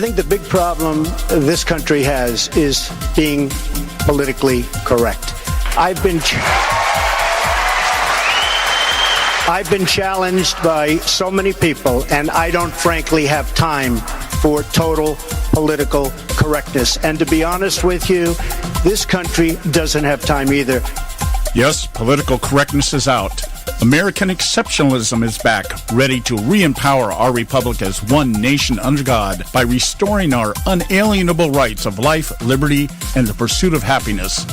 I think the big problem this country has is being politically correct. I've been challenged by so many people, and I don't frankly have time for total political correctness. And to be honest with you, this country doesn't have time either. Yes, political correctness is out. American exceptionalism is back, ready to re-empower our republic as one nation under God by restoring our unalienable rights of life, liberty, and the pursuit of happiness.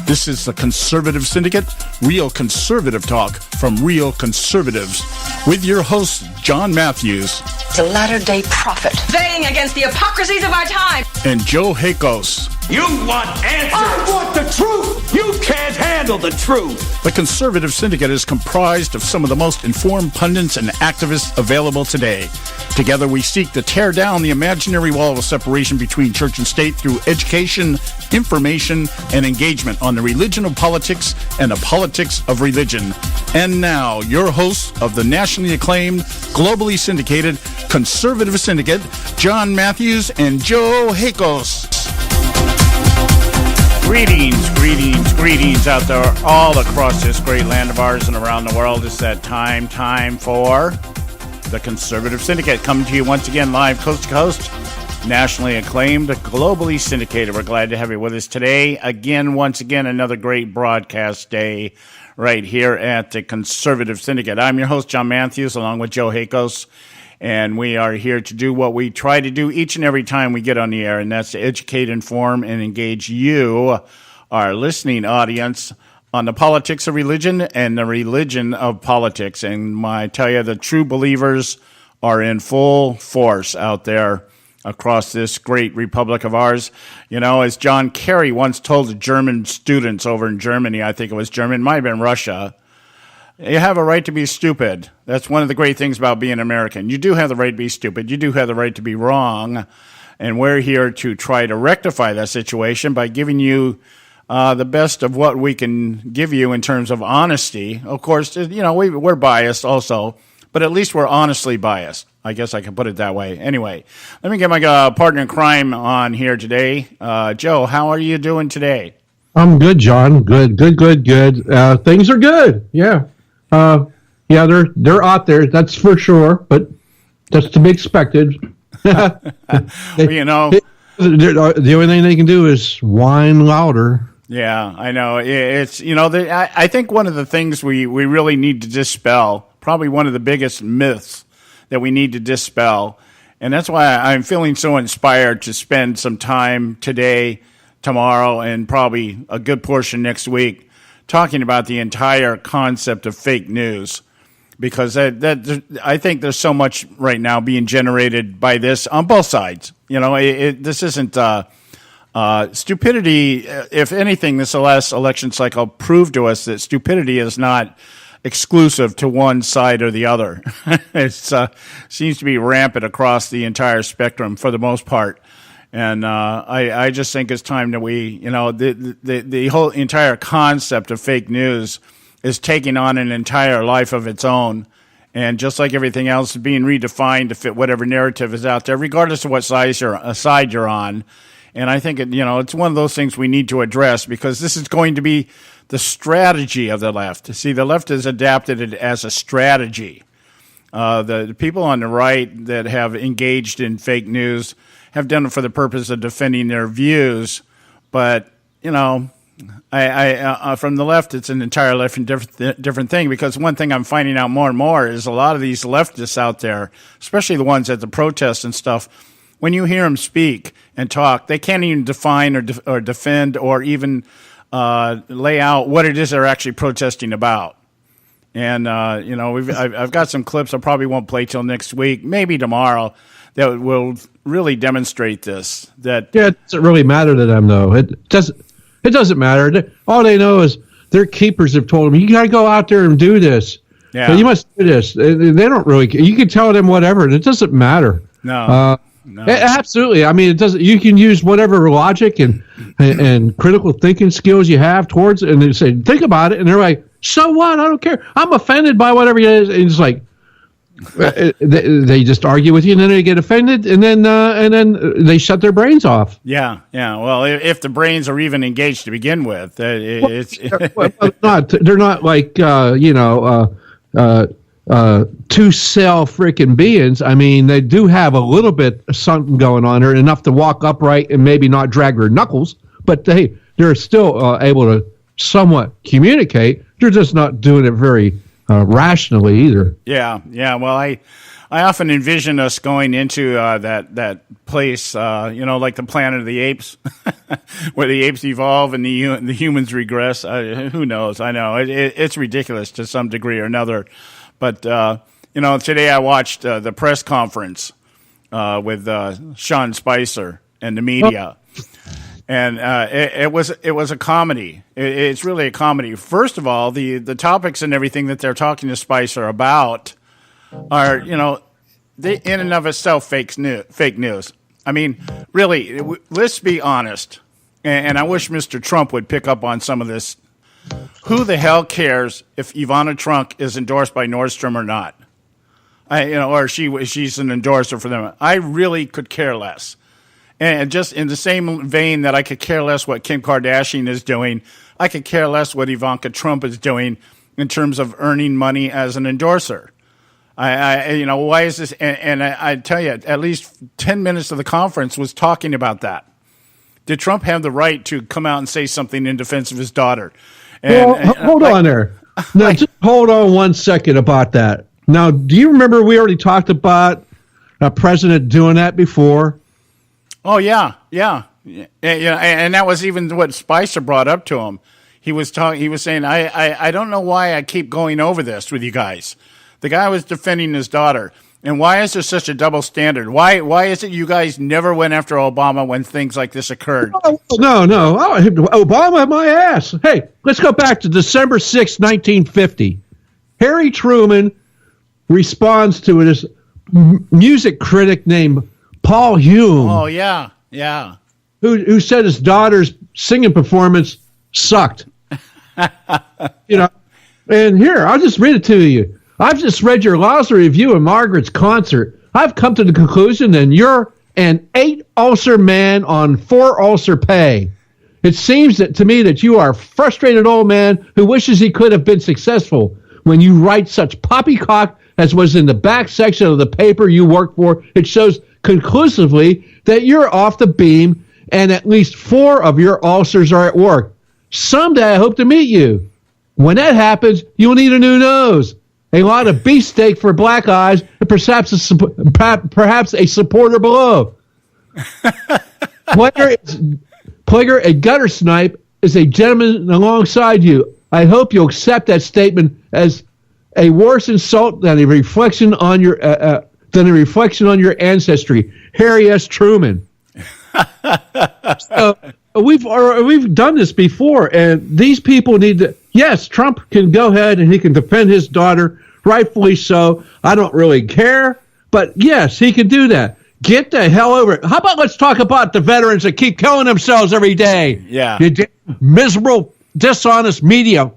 This is the Conservative Syndicate, real conservative talk from real conservatives, with your host, John Matthews. It's a latter-day prophet, baying against the hypocrisies of our time. And Joe Hakos. You want answers! I want the truth! You can't handle the truth! The Conservative Syndicate is comprised of some of the most informed pundits and activists available today. Together we seek to tear down the imaginary wall of separation between church and state through education, information, and engagement on the religion of politics and the politics of religion. And now, your hosts of the nationally acclaimed, globally syndicated Conservative Syndicate, John Matthews and Joe Hakos. Greetings out there all across this great land of ours and around the world. It's that time for the Conservative Syndicate, coming to you once again live coast to coast, nationally acclaimed, globally syndicated. We're glad to have you with us today. Once again, another great broadcast day right here at the Conservative Syndicate. I'm your host, John Matthews, along with Joe Hakos. And we are here to do what we try to do each and every time we get on the air, and that's to educate, inform, and engage you, our listening audience, on the politics of religion and the religion of politics. And I tell you, the true believers are in full force out there across this great republic of ours. You know, as John Kerry once told the German students over in Germany, I think it was German, it might have been Russia, you have a right to be stupid. That's one of the great things about being American. You do have the right to be stupid. You do have the right to be wrong. And we're here to try to rectify that situation by giving you the best of what we can give you in terms of honesty. Of course, you know, we're biased also, but at least we're honestly biased. I guess I can put it that way. Anyway, let me get my partner in crime on here today. Joe, how are you doing today? I'm good, John. Good. Things are good. Yeah. They're out there, that's for sure, but that's to be expected. Well, you know, the only thing they can do is whine louder. Yeah, I know. It's, you know, I think one of the things we really need to dispel, probably one of the biggest myths that we need to dispel, and that's why I'm feeling so inspired to spend some time today, tomorrow, and probably a good portion next week talking about the entire concept of fake news, because I think there's so much right now being generated by this on both sides. You know, this isn't stupidity. If anything, this last election cycle proved to us that stupidity is not exclusive to one side or the other. It seems to be rampant across the entire spectrum for the most part. And I just think it's time that we, you know, the whole entire concept of fake news is taking on an entire life of its own. And just like everything else, being redefined to fit whatever narrative is out there, regardless of what side you're on. And I think, it's one of those things we need to address, because this is going to be the strategy of the left. See, the left has adapted it as a strategy. The people on the right that have engaged in fake news have done it for the purpose of defending their views, but I from the left, it's an entirely different thing. Because one thing I'm finding out more and more is a lot of these leftists out there, especially the ones at the protests and stuff, when you hear them speak and talk, they can't even define or defend or even lay out what it is they're actually protesting about. And I've got some clips I probably won't play till next week, maybe tomorrow, that will really demonstrate this. It doesn't really matter to them, though. It doesn't matter. All they know is their keepers have told them, you got to go out there and do this. Yeah. So you must do this. They don't really. You can tell them whatever, and it doesn't matter. No. Absolutely. I mean, it doesn't. You can use whatever logic and critical thinking skills you have towards it, and they say, think about it, and they're like, so what? I don't care. I'm offended by whatever it is. And it's like, they just argue with you, and then they get offended, and then they shut their brains off. Yeah. Well, if the brains are even engaged to begin with, it's they're not like two cell freaking beings. I mean, they do have a little bit of something going on there, enough to walk upright and maybe not drag their knuckles, but they're still able to somewhat communicate. They're just not doing it very rationally either. Yeah. Well, I often envision us going into that place, like the Planet of the Apes, where the apes evolve and the humans regress. Who knows? I know it's ridiculous to some degree or another. But today I watched the press conference with Sean Spicer and the media. And it was a comedy. It's really a comedy. First of all, the topics and everything that they're talking to Spicer about are, they in and of itself fake news. I mean, really, let's be honest. And I wish Mr. Trump would pick up on some of this. Who the hell cares if Ivana Trump is endorsed by Nordstrom or not? Or she's an endorser for them. I really could care less. And just in the same vein that I could care less what Kim Kardashian is doing, I could care less what Ivanka Trump is doing in terms of earning money as an endorser. Why is this? And I tell you, at least 10 minutes of the conference was talking about that. Did Trump have the right to come out and say something in defense of his daughter? Hold on there. Now, just hold on 1 second about that. Now, do you remember we already talked about a president doing that before? Oh, yeah. And that was even what Spicer brought up to him. He was saying, I don't know why I keep going over this with you guys. The guy was defending his daughter. And why is there such a double standard? Why is it you guys never went after Obama when things like this occurred? No. Obama, my ass. Hey, let's go back to December 6, 1950. Harry Truman responds to this music critic named Paul Hume. Oh, yeah. Who said his daughter's singing performance sucked. And here, I'll just read it to you. I've just read your lousy review of Margaret's concert. I've come to the conclusion that you're an 8-ulcer man on 4-ulcer pay. It seems to me that you are a frustrated old man who wishes he could have been successful. When you write such poppycock as was in the back section of the paper you work for, it shows conclusively that you're off the beam and at least 4 of your ulcers are at work. Someday I hope to meet you. When that happens, you'll need a new nose, a lot of beefsteak for black eyes, and perhaps a supporter below. Player, a gutter snipe, is a gentleman alongside you. I hope you'll accept that statement as a worse insult than a reflection on your ancestry. Harry S. Truman. So, we've done this before, and these people need to. Yes, Trump can go ahead and he can defend his daughter, rightfully so. I don't really care, but yes, he can do that. Get the hell over it. How about let's talk about the veterans that keep killing themselves every day? Yeah, you miserable, dishonest media.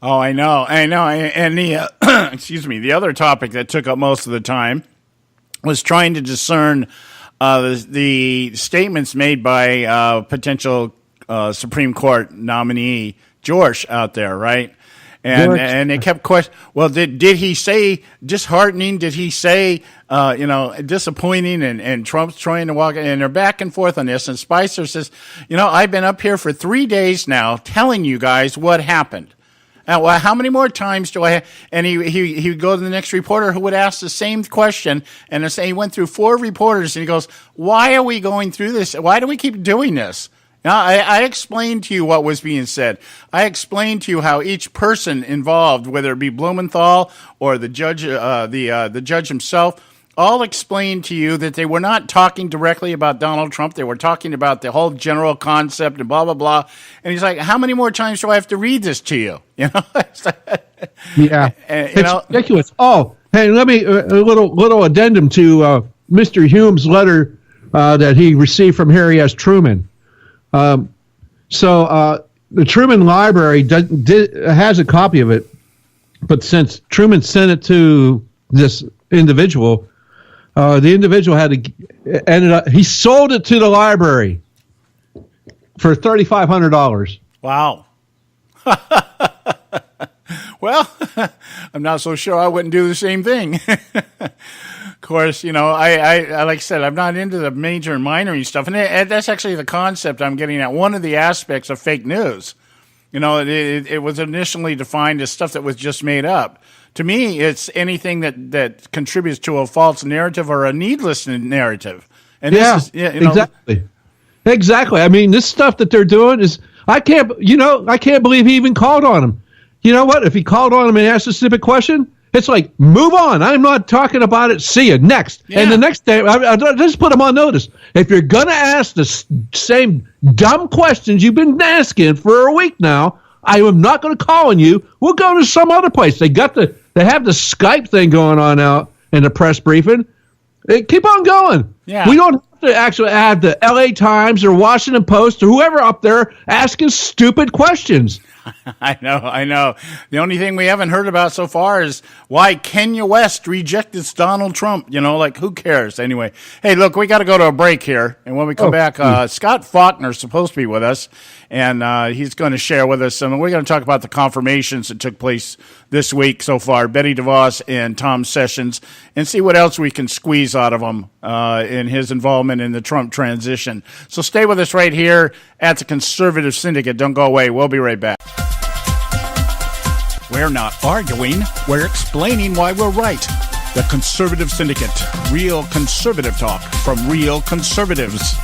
Oh, I know. And the the other topic that took up most of the time was trying to discern the statements made by potential Supreme Court nominee George out there, right? And they kept questioning. Well, did he say disheartening? Did he say disappointing? And Trump's trying to walk, and they're back and forth on this. And Spicer says, I've been up here for 3 days now telling you guys what happened. Well, how many more times do I have? And he would go to the next reporter who would ask the same question. And he went through 4 reporters, and he goes, why are we going through this? Why do we keep doing this? Now, I explained to you what was being said. I explained to you how each person involved, whether it be Blumenthal or the judge, the judge himself, all explained to you that they were not talking directly about Donald Trump. They were talking about the whole general concept and blah, blah, blah. And he's like, how many more times do I have to read this to you? Yeah. It's ridiculous. Oh, hey, let me, a little addendum to Mr. Hume's letter that he received from Harry S. Truman. So the Truman Library has a copy of it, but since Truman sent it to this individual. The individual he sold it to the library for $3,500. Wow. Well, I'm not so sure I wouldn't do the same thing. Of course, I like I said, I'm not into the major and minor stuff, and that's actually the concept I'm getting at. One of the aspects of fake news, it was initially defined as stuff that was just made up. To me, it's anything that contributes to a false narrative or a needless narrative. And Exactly. I mean, this stuff that they're doing is, I can't believe he even called on him. You know what? If he called on him and asked a stupid question, it's like, move on. I'm not talking about it. See you next. Yeah. And the next day, I just put him on notice. If you're going to ask the same dumb questions you've been asking for a week now, I am not going to call on you. We'll go to some other place. They have the Skype thing going on out in the press briefing. Keep on going. Yeah. We don't have to actually add the LA Times or Washington Post or whoever up there asking stupid questions. I know. The only thing we haven't heard about so far is why Kanye West rejected Donald Trump. Who cares? Anyway, hey, look, we got to go to a break here. And when we come back, Scott Faulkner's supposed to be with us, and he's going to share with us we're going to talk about the confirmations that took place this week so far, Betty DeVos and Tom Sessions, and see what else we can squeeze out of him in his involvement in the Trump transition. So stay with us right here at the Conservative Syndicate. Don't go away. We'll be right back. We're not arguing. We're explaining why we're right. The Conservative Syndicate. Real conservative talk from real conservatives.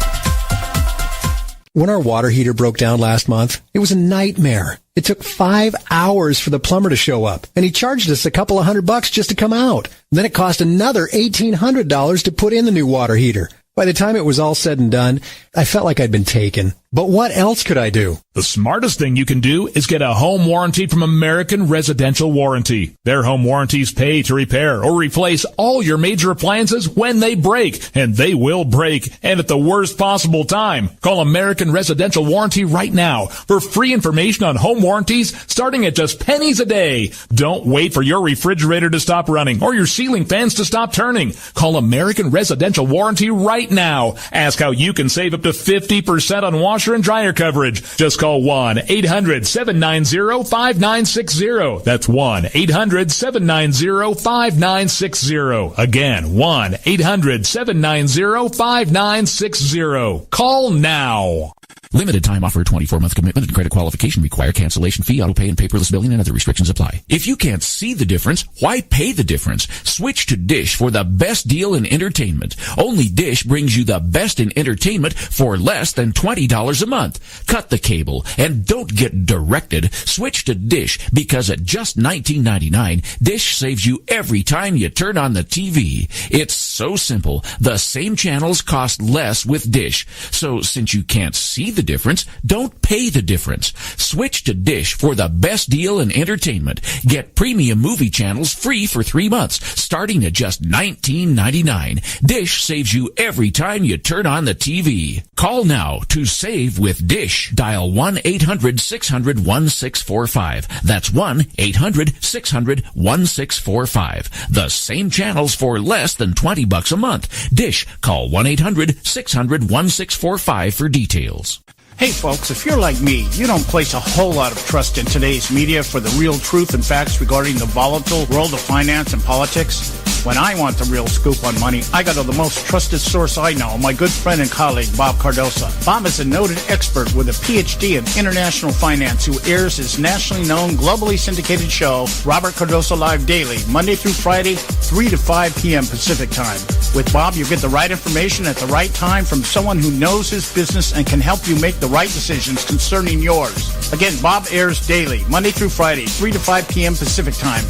When our water heater broke down last month, it was a nightmare. It took 5 hours for the plumber to show up, and he charged us a couple of $100 just to come out. Then it cost another $1,800 to put in the new water heater. By the time it was all said and done, I felt like I'd been taken. But what else could I do? The smartest thing you can do is get a home warranty from American Residential Warranty. Their home warranties pay to repair or replace all your major appliances when they break, and they will break, and at the worst possible time. Call American Residential Warranty right now for free information on home warranties starting at just pennies a day. Don't wait for your refrigerator to stop running or your ceiling fans to stop turning. Call American Residential Warranty right now. Ask how you can save up to 50% on washer and dryer coverage. Just call 1-800-790-5960. That's 1-800-790-5960. Again, 1-800-790-5960. Call now. Limited time offer, 24-month commitment and credit qualification require cancellation fee, auto pay, and paperless billing and other restrictions apply. If you can't see the difference, why pay the difference? Switch to Dish for the best deal in entertainment. Only Dish brings you the best in entertainment for less than $20 a month. Cut the cable and don't get directed. Switch to Dish because at just $19.99, Dish saves you every time you turn on the TV. It's so simple. The same channels cost less with Dish. So since you can't see the difference, don't pay the difference. Switch to Dish for the best deal in entertainment. Get premium movie channels free for 3 months, starting at just $19.99. Dish saves you every time you turn on the TV. Call now to save with Dish. Dial 1-800-600-1645. That's 1-800-600-1645. The same channels for less than $20 a month. Dish. Call 1-800-600-1645 for details. Hey folks, if you're like me, you don't place a whole lot of trust in today's media for the real truth and facts regarding the volatile world of finance and politics. When I want the real scoop on money, I go to the most trusted source I know, my good friend and colleague, Bob Cardoso. Bob is a noted expert with a PhD in international finance who airs his nationally known, globally syndicated show, Robert Cardoso Live Daily, Monday through Friday, 3 to 5 p.m. Pacific Time. With Bob, you get the right information at the right time from someone who knows his business and can help you make the right decisions concerning yours. Again, Bob airs daily, Monday through Friday, 3 to 5 p.m. Pacific Time.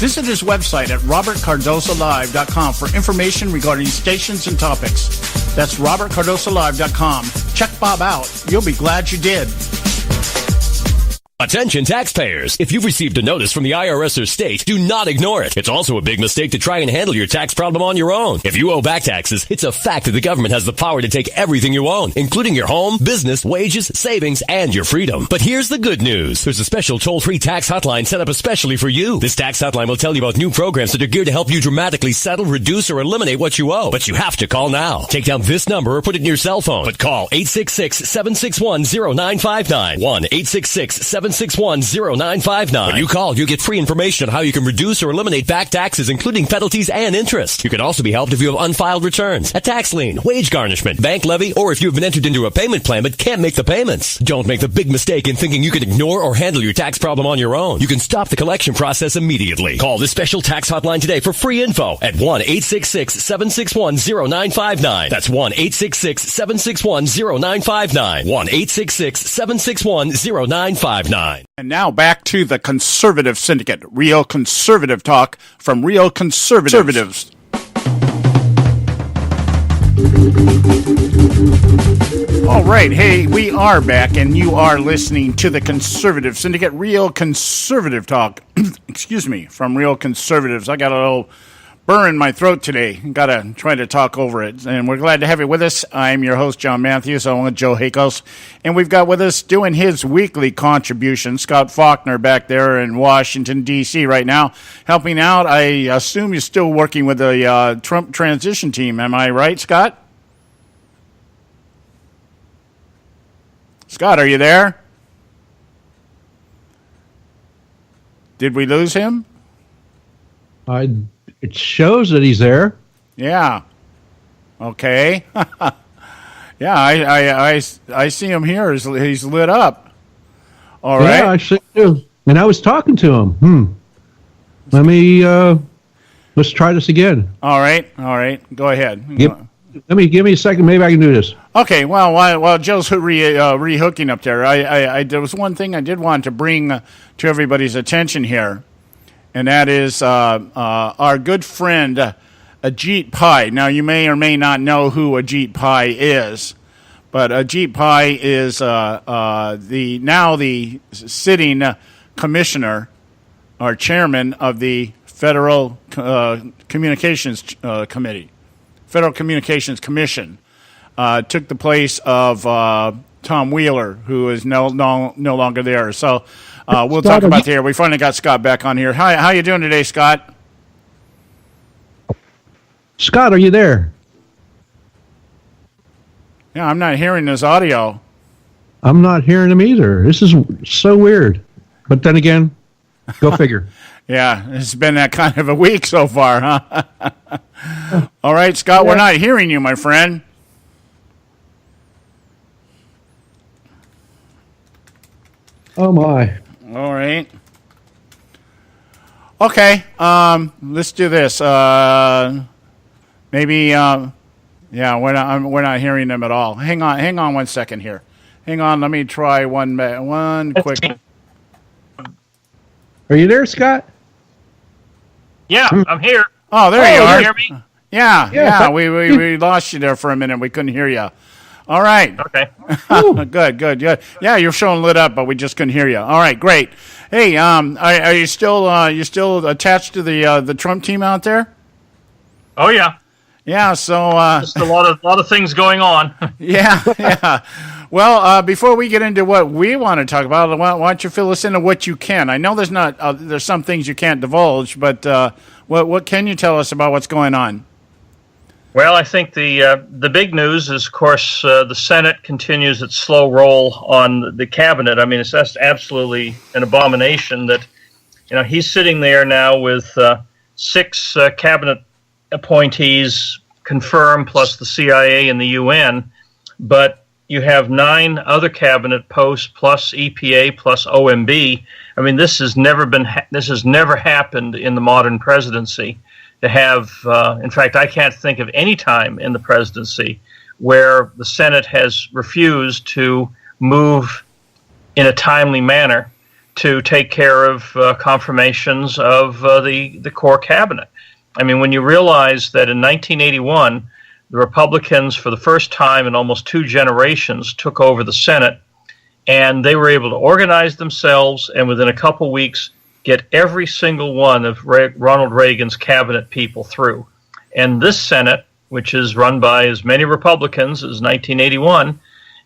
Visit his website at robertcardosolive.com for information regarding stations and topics. That's robertcardosolive.com. Check Bob out. You'll be glad you did. Attention taxpayers. If you've received a notice from the IRS or state, do not ignore it. It's also a big mistake to try and handle your tax problem on your own. If you owe back taxes, it's a fact that the government has the power to take everything you own, including your home, business, wages, savings, and your freedom. But here's the good news. There's a special toll-free tax hotline set up especially for you. This tax hotline will tell you about new programs that are geared to help you dramatically settle, reduce, or eliminate what you owe. But you have to call now. Take down this number or put it in your cell phone. But call 866-761-0959. 1-866-761-0959. When you call, you get free information on how you can reduce or eliminate back taxes, including penalties and interest. You can also be helped if you have unfiled returns, a tax lien, wage garnishment, bank levy, or if you've been entered into a payment plan but can't make the payments. Don't make the big mistake in thinking you can ignore or handle your tax problem on your own. You can stop the collection process immediately. Call this special tax hotline today for free info at 1-866-761-0959. That's 1-866-761-0959. 1-866-761-0959. And now back to the Conservative Syndicate, real conservative talk from real conservatives. All right, hey, we are back, and you are listening to the Conservative Syndicate, real conservative talk, excuse me, from real conservatives. I got a little burr in my throat today. Got to try to talk over it. And we're glad to have you with us. I'm your host, John Matthews, along with Joe Hakos. And we've got with us doing his weekly contribution, Scott Faulkner back there in Washington, D.C. right now, helping out. I assume you're still working with the Trump transition team. Am I right, Scott? Scott, are you there? Did we lose him? It shows that he's there. Yeah. Okay. Yeah, I see him here. He's lit up. All right. Yeah, I see too. And I was talking to him. Let me let's try this again. All right. Go ahead. Give me a second. Maybe I can do this. Okay. Well, while Joe's rehooking up there, I there was one thing I did want to bring to everybody's attention here. And that is our good friend Ajit Pai. Now, you may or may not know who Ajit Pai is, but Ajit Pai is the sitting commissioner or chairman of the Federal Communications Committee, Federal Communications Commission. Took the place of Tom Wheeler, who is no longer there. So. We'll talk about here. We finally got Scott back on here. Hi, how you doing today, Scott? Scott, are you there? Yeah, I'm not hearing his audio. I'm not hearing him either. This is so weird. But then again, go figure. Yeah, it's been that kind of a week so far, huh? All right, Scott, we're not hearing you, my friend. Oh, my. All right. Okay. Let's do this. Maybe. Yeah, we're not hearing them at all. Hang on 1 second here. Hang on. Let me try one quick. Are you there, Scott? Yeah, I'm here. Oh, there you are. Can you hear me? Yeah. We lost you there for a minute. We couldn't hear you. All right. Okay. Good. Yeah, you're showing lit up, but we just couldn't hear you. All right, great. Hey, are you still attached to the Trump team out there? Oh yeah. Yeah. So just a lot of things going on. Yeah. Well, before we get into what we want to talk about, why don't you fill us into what you can? I know there's some things you can't divulge, but what can you tell us about what's going on? Well, I think the big news is, of course, the Senate continues its slow roll on the cabinet. I mean, it's just absolutely an abomination that, he's sitting there now with 6 cabinet appointees confirmed, plus the CIA and the UN, but you have 9 other cabinet posts, plus EPA, plus OMB. I mean, this has never happened in the modern presidency. To have, in fact, I can't think of any time in the presidency where the Senate has refused to move in a timely manner to take care of confirmations of the core cabinet. I mean, when you realize that in 1981, the Republicans, for the first time in almost 2 generations, took over the Senate and they were able to organize themselves, and within a couple weeks get every single one of Ronald Reagan's cabinet people through. And this Senate, which is run by as many Republicans as 1981,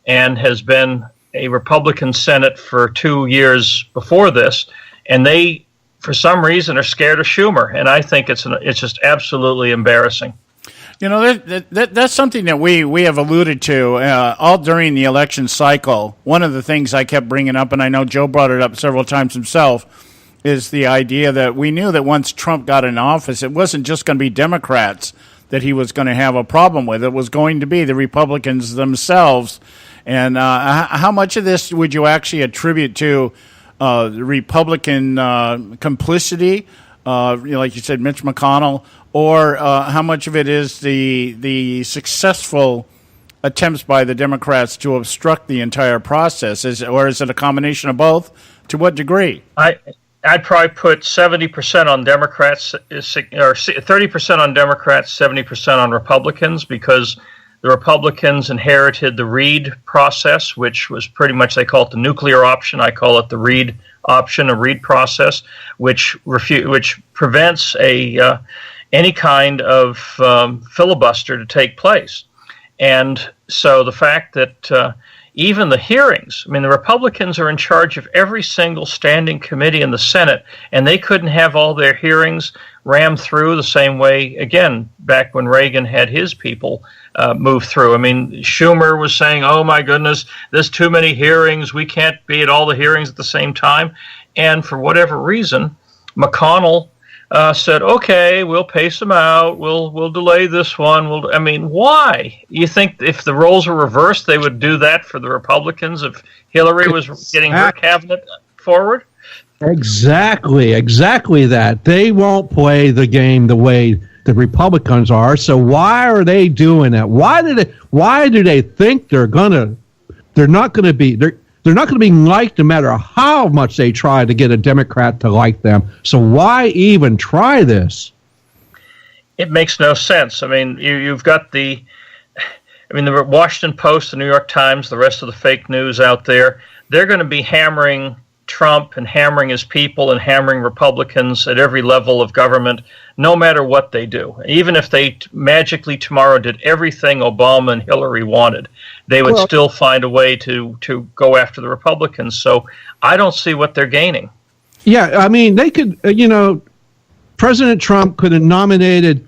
and has been a Republican Senate for 2 years before this, and they, for some reason, are scared of Schumer, and I think it's just absolutely embarrassing. You know, that's something that we have alluded to all during the election cycle. One of the things I kept bringing up, and I know Joe brought it up several times himself, is the idea that we knew that once Trump got in office, it wasn't just going to be Democrats that he was going to have a problem with. It was going to be the Republicans themselves. And how much of this would you actually attribute to the Republican complicity, like you said, Mitch McConnell, or how much of it is the successful attempts by the Democrats to obstruct the entire process? Or is it a combination of both? To what degree? I'd probably put 70% on Democrats, or 30% on Democrats, 70% on Republicans, because the Republicans inherited the Reid process, which was pretty much, they call it the nuclear option. I call it the Reid option, a Reid process, which prevents any kind of filibuster to take place. And so the fact that even the hearings, I mean, the Republicans are in charge of every single standing committee in the Senate, and they couldn't have all their hearings rammed through the same way, again, back when Reagan had his people move through. I mean, Schumer was saying, oh my goodness, there's too many hearings, we can't be at all the hearings at the same time. And for whatever reason, McConnell said, okay, we'll pace them out, we'll delay this one. I mean, why? You think if the roles were reversed, they would do that for the Republicans if Hillary was getting her cabinet forward? Exactly that. They won't play the game the way the Republicans are. So why are they doing that? Why do they think they're not going to be liked no matter how much they try to get a Democrat to like them? So why even try this? It makes no sense. I mean, you've got the Washington Post, the New York Times, the rest of the fake news out there. They're going to be hammering Trump and hammering his people and hammering Republicans at every level of government, no matter what they do. Even if they magically tomorrow did everything Obama and Hillary wanted, they would still find a way to go after the Republicans. So I don't see what they're gaining. Yeah, I mean, they could, President Trump could have nominated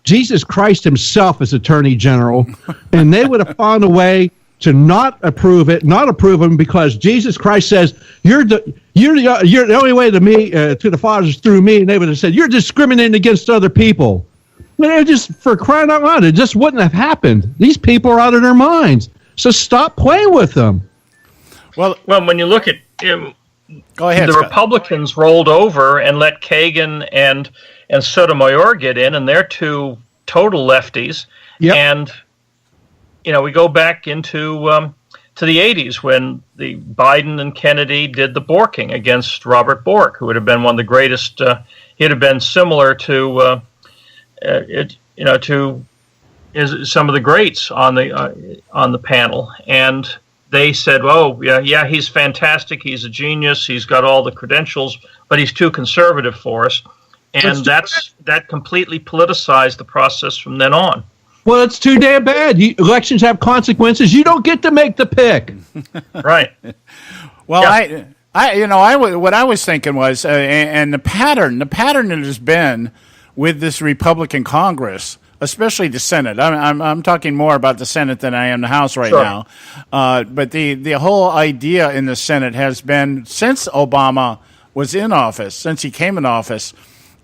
Jesus Christ himself as Attorney General, and they would have found a way to not approve him because Jesus Christ says you're the only way to me to the Father is through me, and they would have said you're discriminating against other people. They're just, for crying out loud, it just wouldn't have happened. These people are out of their minds. So stop playing with them. Well, when you look at go ahead, the Scott. Republicans rolled over and let Kagan and Sotomayor get in, and they're two total lefties. Yep. And we go back into to the 80s when the Biden and Kennedy did the Borking against Robert Bork, who would have been one of the greatest. He'd have been similar to some of the greats on the panel, and they said, "Oh, yeah, he's fantastic. He's a genius. He's got all the credentials, but he's too conservative for us." And that completely politicized the process from then on. Well, it's too damn bad. Elections have consequences. You don't get to make the pick. Right. Well, yeah. What I was thinking was, and the pattern that has been with this Republican Congress, especially the Senate. I'm talking more about the Senate than I am the House right now. But the whole idea in the Senate has been, since Obama was in office, since he came in office,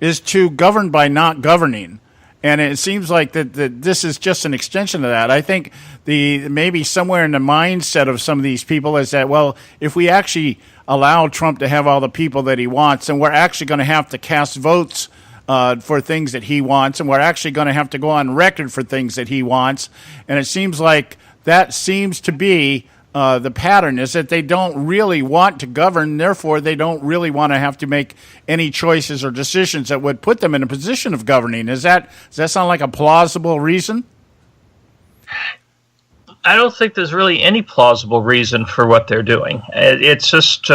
is to govern by not governing. And it seems like that this is just an extension of that. I think maybe somewhere in the mindset of some of these people is that, well, if we actually allow Trump to have all the people that he wants, then we're actually going to have to cast votes for things that he wants, and we're actually going to have to go on record for things that he wants. And it seems like that seems to be the pattern, is that they don't really want to govern, therefore they don't really want to have to make any choices or decisions that would put them in a position of governing. Does that sound like a plausible reason? I don't think there's really any plausible reason for what they're doing. It's just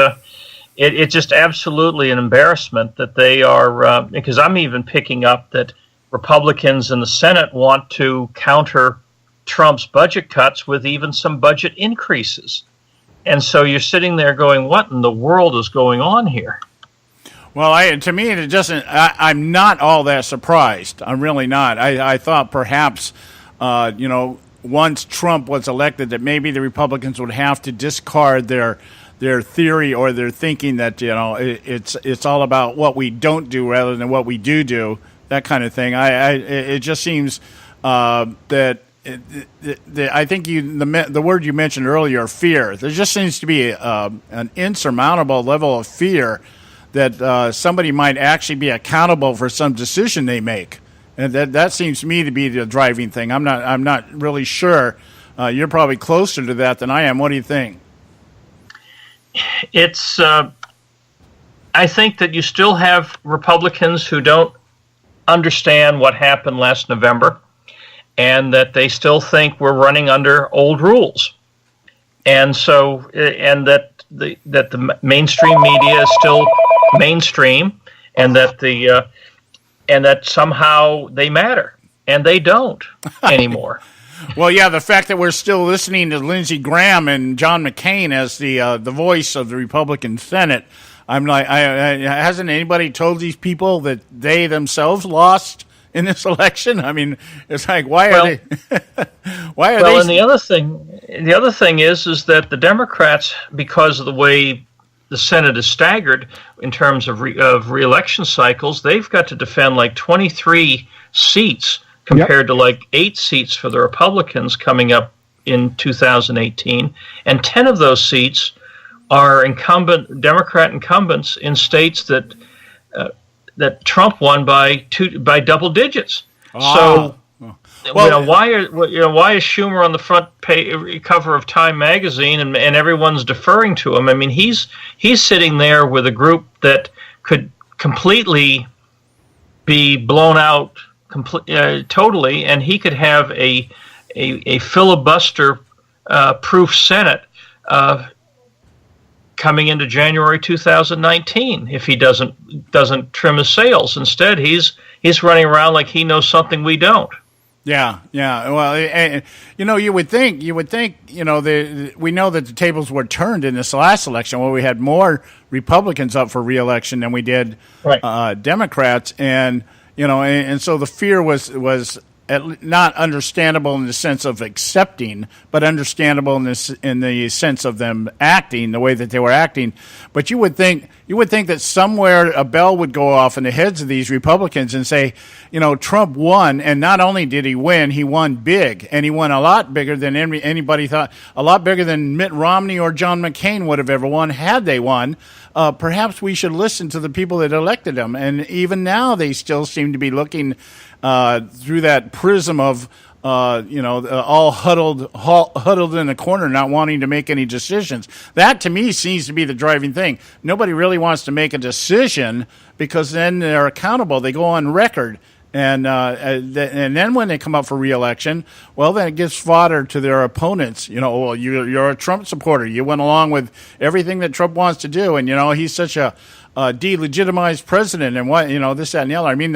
it's just absolutely an embarrassment that they are, because I'm even picking up that Republicans in the Senate want to counter Trump's budget cuts with even some budget increases. And so you're sitting there going, what in the world is going on here? Well, to me, it doesn't. I'm not all that surprised. I'm really not. I thought perhaps, once Trump was elected, that maybe the Republicans would have to discard their theory or their thinking that it's all about what we don't do rather than what we do, that kind of thing. It just seems that. I think the word you mentioned earlier, fear. There just seems to be an insurmountable level of fear that somebody might actually be accountable for some decision they make, and that seems to me to be the driving thing. I'm not really sure. You're probably closer to that than I am. What do you think? It's. I think that you still have Republicans who don't understand what happened last November, and that they still think we're running under old rules, and so that the mainstream media is still mainstream, and that somehow they matter, and they don't anymore. Well, yeah, the fact that we're still listening to Lindsey Graham and John McCain as the voice of the Republican Senate, I'm like, hasn't anybody told these people that they themselves lost in this election? I mean, it's like, why are they? Why are they? Well, and the other thing is that the Democrats, because of the way the Senate is staggered in terms of re-election cycles, they've got to defend like 23 seats compared to like 8 seats for the Republicans coming up in 2018, and 10 of those seats are Democrat incumbents in states that Trump won by double digits. So, why is Schumer on the front cover of Time magazine and everyone's deferring to him? I mean, he's sitting there with a group that could completely be blown out totally, and he could have a filibuster proof Senate coming into January 2019 if he doesn't trim his sails. Instead, he's running around like he knows something we don't. Yeah. Well, you would think, we know that the tables were turned in this last election where we had more Republicans up for re-election than we did Democrats, and so the fear was not understandable in the sense of accepting, but understandable in the sense of them acting the way that they were acting. But you would think that somewhere a bell would go off in the heads of these Republicans and say, Trump won, and not only did he win, he won big, and he won a lot bigger than anybody thought, a lot bigger than Mitt Romney or John McCain would have ever won had they won. Perhaps we should listen to the people that elected him, and even now they still seem to be looking through that prism of all huddled in a corner, not wanting to make any decisions. That to me seems to be the driving thing. Nobody really wants to make a decision because then they're accountable. They go on record. And then when they come up for re-election, well, then it gives fodder to their opponents. You're a Trump supporter. You went along with everything that Trump wants to do, and he's such a delegitimized president, and what this, that, and the other. I mean,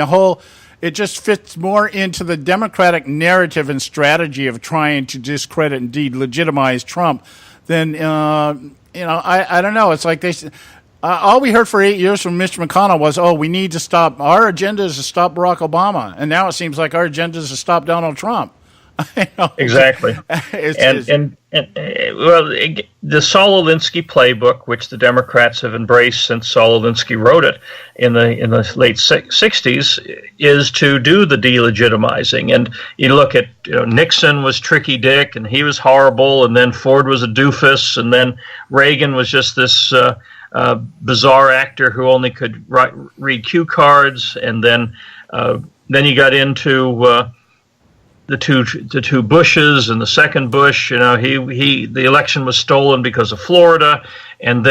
it just fits more into the Democratic narrative and strategy of trying to discredit and delegitimize Trump than I don't know. It's like all we heard for 8 years from Mitch McConnell was, we need to stop. Our agenda is to stop Barack Obama. And now it seems like our agenda is to stop Donald Trump. Exactly. The Saul Alinsky playbook, which the Democrats have embraced since Saul Alinsky wrote it in the late 60s, is to do the delegitimizing. And you look at Nixon was Tricky Dick, and he was horrible, and then Ford was a doofus, and then Reagan was just this bizarre actor who only could read cue cards, and then you got into the two Bushes, and the second Bush, the election was stolen because of Florida, and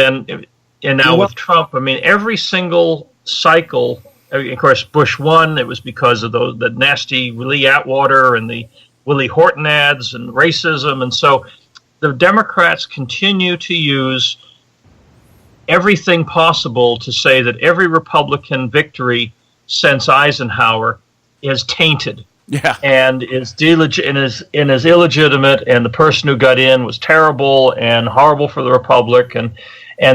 now with Trump, I mean, every single cycle. Of course, Bush won. It was because of the nasty Lee Atwater and the Willie Horton ads and racism. And so the Democrats continue to use everything possible to say that every Republican victory since Eisenhower is tainted. Yeah. And is illegitimate, and the person who got in was terrible and horrible for the Republic, and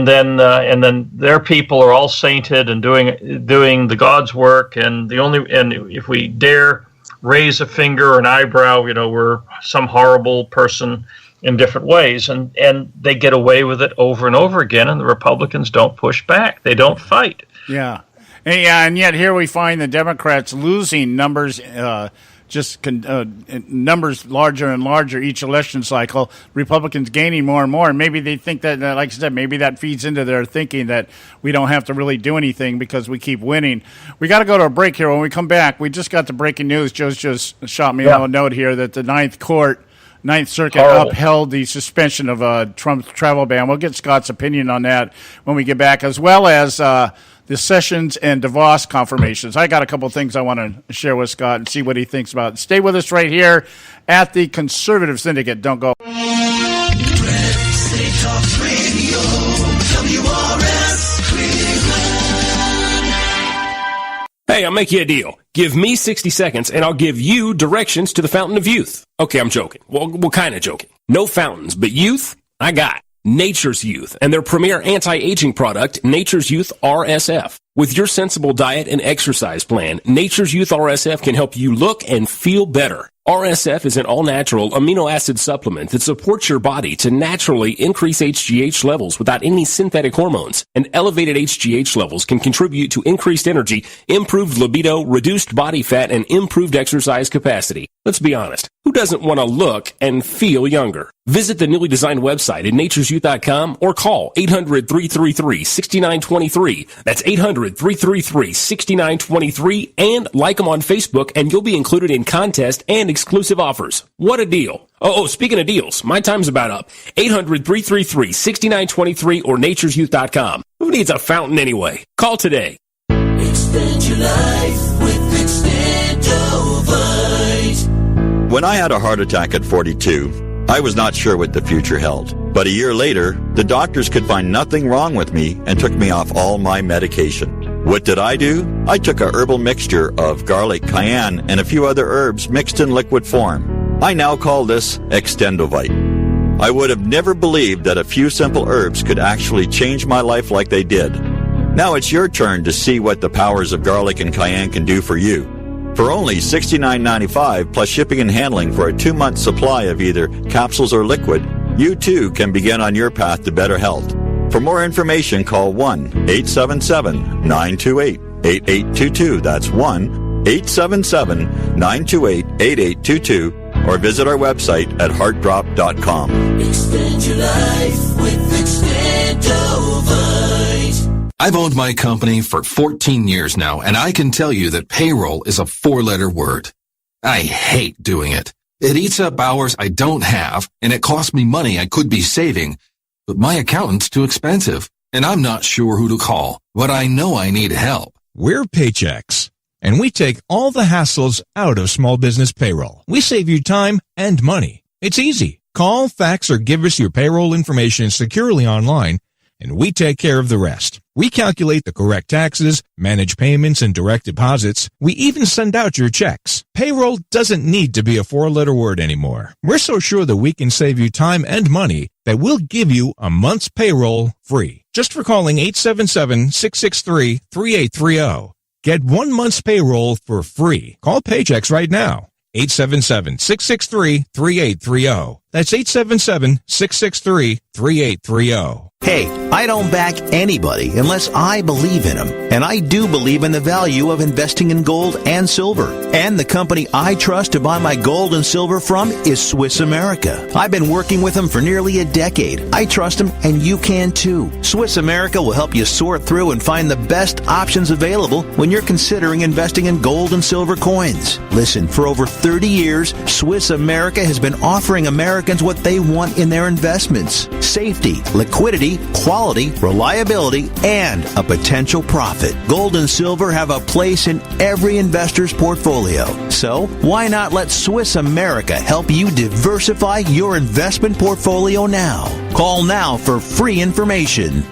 then their people are all sainted and doing the God's work, and if we dare raise a finger or an eyebrow, we're some horrible person in different ways, and they get away with it over and over again, and the Republicans don't push back. They don't fight. Yeah. And yet here we find the Democrats losing numbers, numbers larger and larger each election cycle. Republicans gaining more and more. And maybe they think that, like I said, maybe that feeds into their thinking that we don't have to really do anything because we keep winning. We got to go to a break here. When we come back, we just got the breaking news. Joe's just shot me a note here that the Ninth Circuit upheld the suspension of Trump's travel ban. We'll get Scott's opinion on that when we get back, as well as the Sessions and DeVos confirmations. I got a couple of things I want to share with Scott and see what he thinks about it. Stay with us right here at the Conservative Syndicate. Don't go. Hey, I'll make you a deal. Give me 60 seconds and I'll give you directions to the Fountain of Youth. Okay, I'm joking. Well, kind of joking. No fountains, but youth, I got. Nature's Youth and their premier anti-aging product, Nature's Youth RSF. With your sensible diet and exercise plan, Nature's Youth RSF can help you look and feel better. RSF is an all-natural amino acid supplement that supports your body to naturally increase HGH levels without any synthetic hormones. And elevated HGH levels can contribute to increased energy, improved libido, reduced body fat, and improved exercise capacity. Let's be honest, who doesn't want to look and feel younger? Visit the newly designed website at naturesyouth.com or call 800-333-6923. That's 800-333-6923, and like them on Facebook and you'll be included in contests and exclusive offers. What a deal. Oh, speaking of deals, my time's about up. 800-333-6923 or naturesyouth.com. Who needs a fountain anyway? Call today. Extend your life with Extendovite. When I had a heart attack at 42, I was not sure what the future held. But a year later, the doctors could find nothing wrong with me and took me off all my medication. What did I do? I took a herbal mixture of garlic, cayenne, and a few other herbs mixed in liquid form. I now call this Extendovite. I would have never believed that a few simple herbs could actually change my life like they did. Now it's your turn to see what the powers of garlic and cayenne can do for you. For only $69.95 plus shipping and handling for a 2-month supply of either capsules or liquid, you too can begin on your path to better health. For more information, call 1-877-928-8822. That's 1-877-928-8822. Or visit our website at heartdrop.com. Extend your life with Extendovite. I've owned my company for 14 years now, and I can tell you that payroll is a 4-letter word. I hate doing it. It eats up hours I don't have, and it costs me money I could be saving. But my accountant's too expensive, and I'm not sure who to call, but I know I need help. We're Paychex, and we take all the hassles out of small business payroll. We save you time and money. It's easy. Call, fax, or give us your payroll information securely online, and we take care of the rest. We calculate the correct taxes, manage payments and direct deposits. We even send out your checks. Payroll doesn't need to be a 4-letter word anymore. We're so sure that we can save you time and money that we'll give you a month's payroll free. Just for calling 877-663-3830. Get 1 month's payroll for free. Call Paychex right now. 877-663-3830. That's 877-663-3830. Hey, I don't back anybody unless I believe in them. And I do believe in the value of investing in gold and silver. And the company I trust to buy my gold and silver from is Swiss America. I've been working with them for nearly a decade. I trust them, and you can too. Swiss America will help you sort through and find the best options available when you're considering investing in gold and silver coins. Listen, for over 30 years, Swiss America has been offering Americans Americans what they want in their investments: safety, liquidity, quality, reliability, and a potential profit. Gold and silver have a place in every investor's portfolio. So why not let Swiss America help you diversify your investment portfolio now? Call now for free information.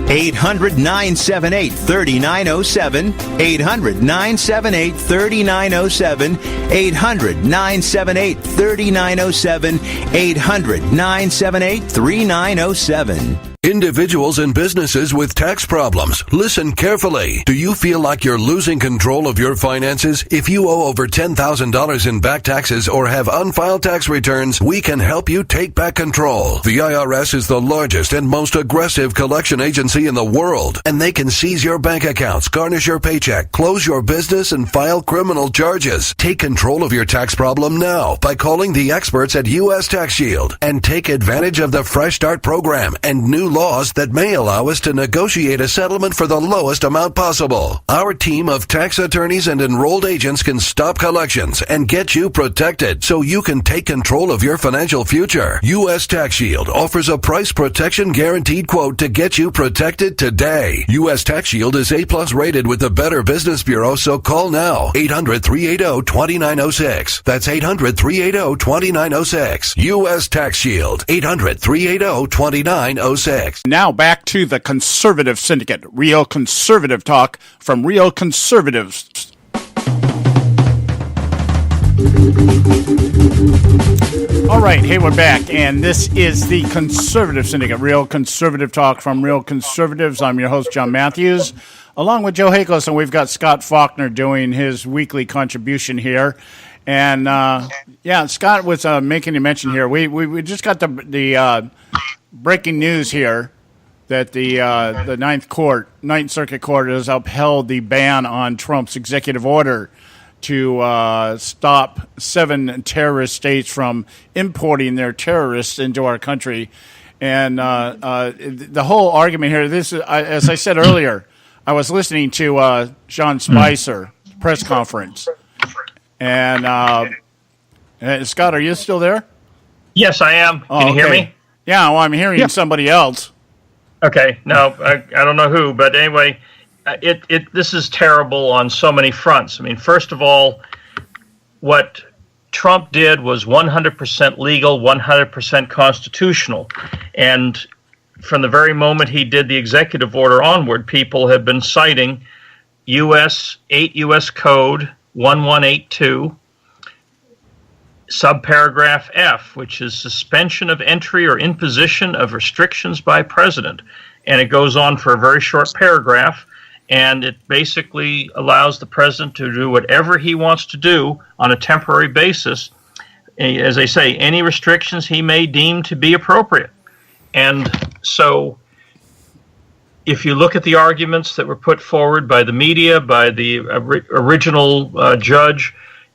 800-978-3907, 800-978-3907, 800-978-3907, 800-978-3907. Individuals and businesses with tax problems, listen carefully. Do you feel like you're losing control of your finances? If you owe over $10,000 in back taxes or have unfiled tax returns, we can help you take back control. The IRS is the largest and most aggressive collection agency in the world, and they can seize your bank accounts, garnish your paycheck, close your business, and file criminal charges. Take control of your tax problem now by calling the experts at U.S. Tax Shield and take advantage of the Fresh Start program and new laws that may allow us to negotiate a settlement for the lowest amount possible. Our team of tax attorneys and enrolled agents can stop collections and get you protected so you can take control of your financial future. U.S. Tax Shield offers a price protection guaranteed quote to get you protected today. U.S. Tax Shield is A+ rated with the Better Business Bureau, so call now. 800-380-2906. That's 800-380-2906. U.S. Tax Shield. 800-380-2906. Now back to the Conservative Syndicate, real conservative talk from real conservatives. All right, hey, we're back, and this is the Conservative Syndicate, real conservative talk from real conservatives. I'm your host, John Matthews, along with Joe Hakos, and we've got Scott Faulkner doing his weekly contribution here. And Scott was making a mention here. We just got the breaking news here that the Ninth Circuit Court has upheld the ban on Trump's executive order to stop 7 terrorist states from importing their terrorists into our country. And the whole argument here, this is, as I said earlier, I was listening to Sean Spicer press conference. And Scott, are you still there? Yes, I am. Can you hear me? Yeah, well, I'm hearing somebody else. Okay, no, I don't know who, but anyway, this is terrible on so many fronts. I mean, first of all, what Trump did was 100% legal, 100% constitutional, and from the very moment he did the executive order onward, people have been citing 8 U.S. Code 1182, subparagraph F, which is suspension of entry or imposition of restrictions by president. And it goes on for a very short paragraph, and it basically allows the president to do whatever he wants to do on a temporary basis, as they say, any restrictions he may deem to be appropriate. And so if you look at the arguments that were put forward by the media, by the original judge,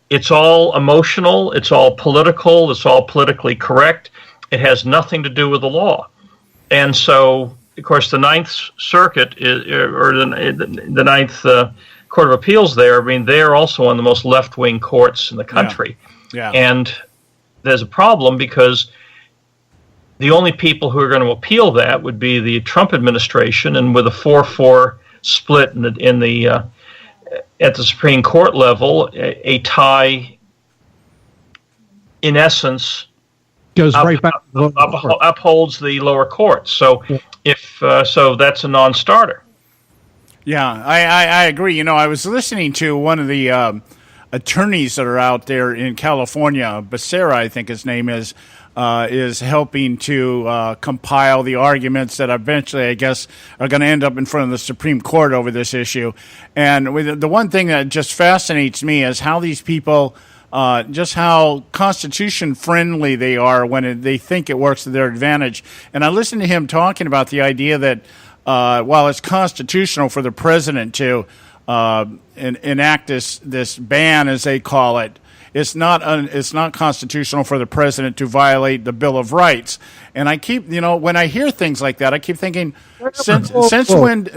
it's all emotional, it's all political, it's all politically correct. It has nothing to do with the law. And so, of course, the Ninth Circuit, or the Ninth Court of Appeals there, I mean, they're also one of the most left-wing courts in the country. Yeah. And there's a problem because the only people who are going to appeal that would be the Trump administration, and with a 4-4 split at the Supreme Court level, a tie, in essence, goes right back upholds the lower courts. So, so that's a non-starter. Yeah, I agree. You know, I was listening to one of the attorneys that are out there in California, Becerra, I think his name is helping to compile the arguments that eventually, I guess, are going to end up in front of the Supreme Court over this issue. And the one thing that just fascinates me is how these people, just how Constitution-friendly they are when they think it works to their advantage. And I listened to him talking about the idea that while it's constitutional for the president to enact this ban, as they call it, it's not constitutional for the president to violate the Bill of Rights. And I keep, when I hear things like that, I keep thinking, since when? Bill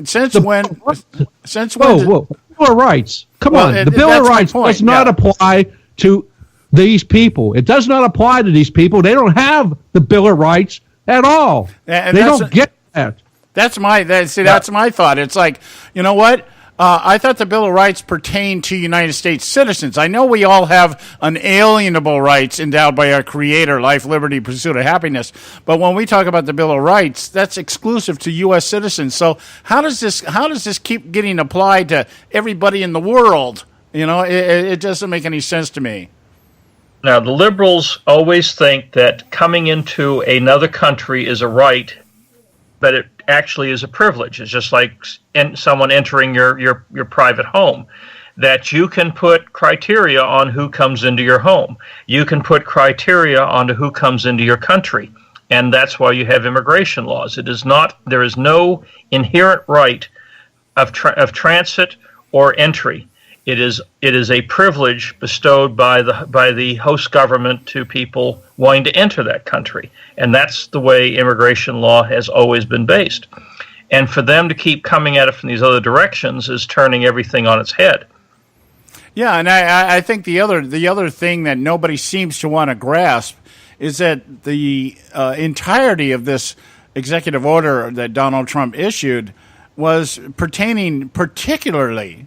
of Rights. Come on, the Bill of Rights does not apply to these people. It does not apply to these people. They don't have the Bill of Rights at all. And they don't get that. That's my thought. It's like, you know what? I thought the Bill of Rights pertained to United States citizens. I know we all have unalienable rights endowed by our Creator, life, liberty, pursuit of happiness. But when we talk about the Bill of Rights, that's exclusive to U.S. citizens. So how does this keep getting applied to everybody in the world? You know, it doesn't make any sense to me. Now, the liberals always think that coming into another country is a right, but it actually is a privilege. It's just like someone entering your private home, that you can put criteria on who comes into your home. You can put criteria onto who comes into your country, and that's why you have immigration laws. There is no inherent right of transit or entry. It is a privilege bestowed by the host government to people wanting to enter that country, and that's the way immigration law has always been based. And for them to keep coming at it from these other directions is turning everything on its head. Yeah, and I think the other thing that nobody seems to want to grasp is that the entirety of this executive order that Donald Trump issued was pertaining particularly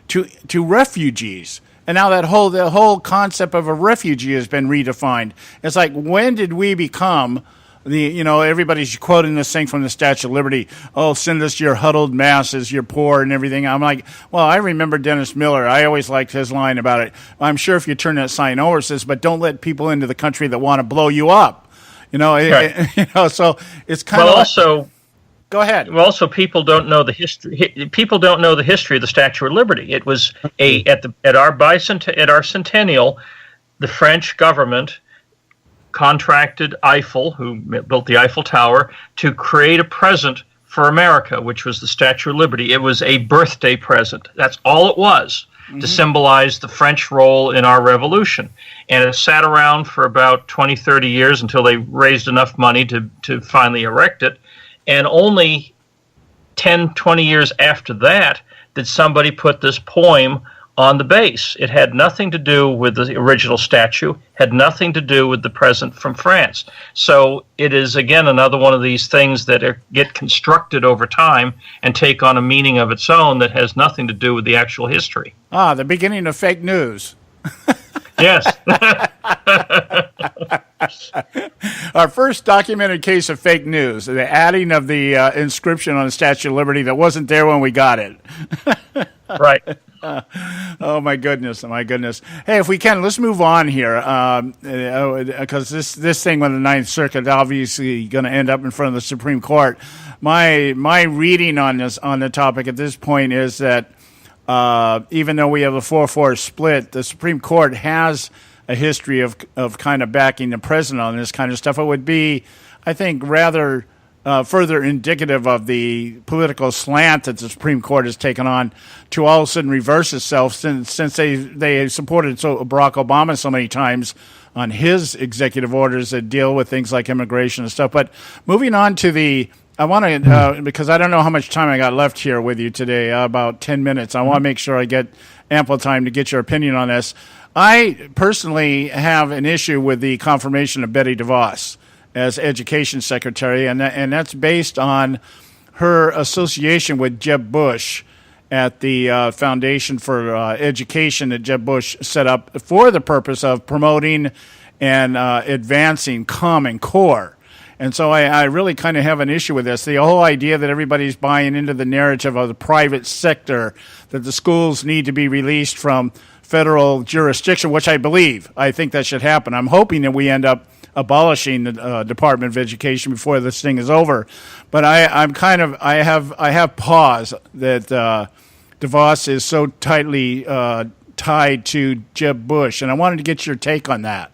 to refugees. And now the whole concept of a refugee has been redefined. It's like, when did we become everybody's quoting this thing from the Statue of Liberty. Oh, send us your huddled masses, you're poor and everything. I'm like, well, I remember Dennis Miller. I always liked his line about it. I'm sure if you turn that sign over, it says, but don't let people into the country that want to blow you up. Right. So it's kind of also. Go ahead. Well, also, people don't know the history. People don't know the history of the Statue of Liberty. It was at our centennial, the French government contracted Eiffel, who built the Eiffel Tower, to create a present for America, which was the Statue of Liberty. It was a birthday present. That's all it was, to symbolize the French role in our revolution. And it sat around for about 20, 30 years until they raised enough money to finally erect it. And only 10, 20 years after that did somebody put this poem on the base. It had nothing to do with the original statue, had nothing to do with the present from France. So it is, again, another one of these things that get constructed over time and take on a meaning of its own that has nothing to do with the actual history. The beginning of fake news. Yes. Our first documented case of fake news, the adding of the inscription on the Statue of Liberty that wasn't there when we got it. Right. Oh, my goodness. Hey, if we can, let's move on here, because this thing with the Ninth Circuit obviously going to end up in front of the Supreme Court. My reading on the topic at this point is that even though we have a 4-4 split, the Supreme Court has a history of kind of backing the president on this kind of stuff. It would be, I think, rather further indicative of the political slant that the Supreme Court has taken on to all of a sudden reverse itself since they supported Barack Obama so many times on his executive orders that deal with things like immigration and stuff. But moving on to I want to, because I don't know how much time I got left here with you today, about 10 minutes. I want to make sure I get ample time to get your opinion on this. I personally have an issue with the confirmation of Betty DeVos as Education Secretary, and that's based on her association with Jeb Bush at the Foundation for Education that Jeb Bush set up for the purpose of promoting and advancing Common Core. And so I really kind of have an issue with this. The whole idea that everybody's buying into the narrative of the private sector, that the schools need to be released from federal jurisdiction, which I believe. I think that should happen. I'm hoping that we end up abolishing the Department of Education before this thing is over. But I have pause that DeVos is so tightly tied to Jeb Bush, and I wanted to get your take on that.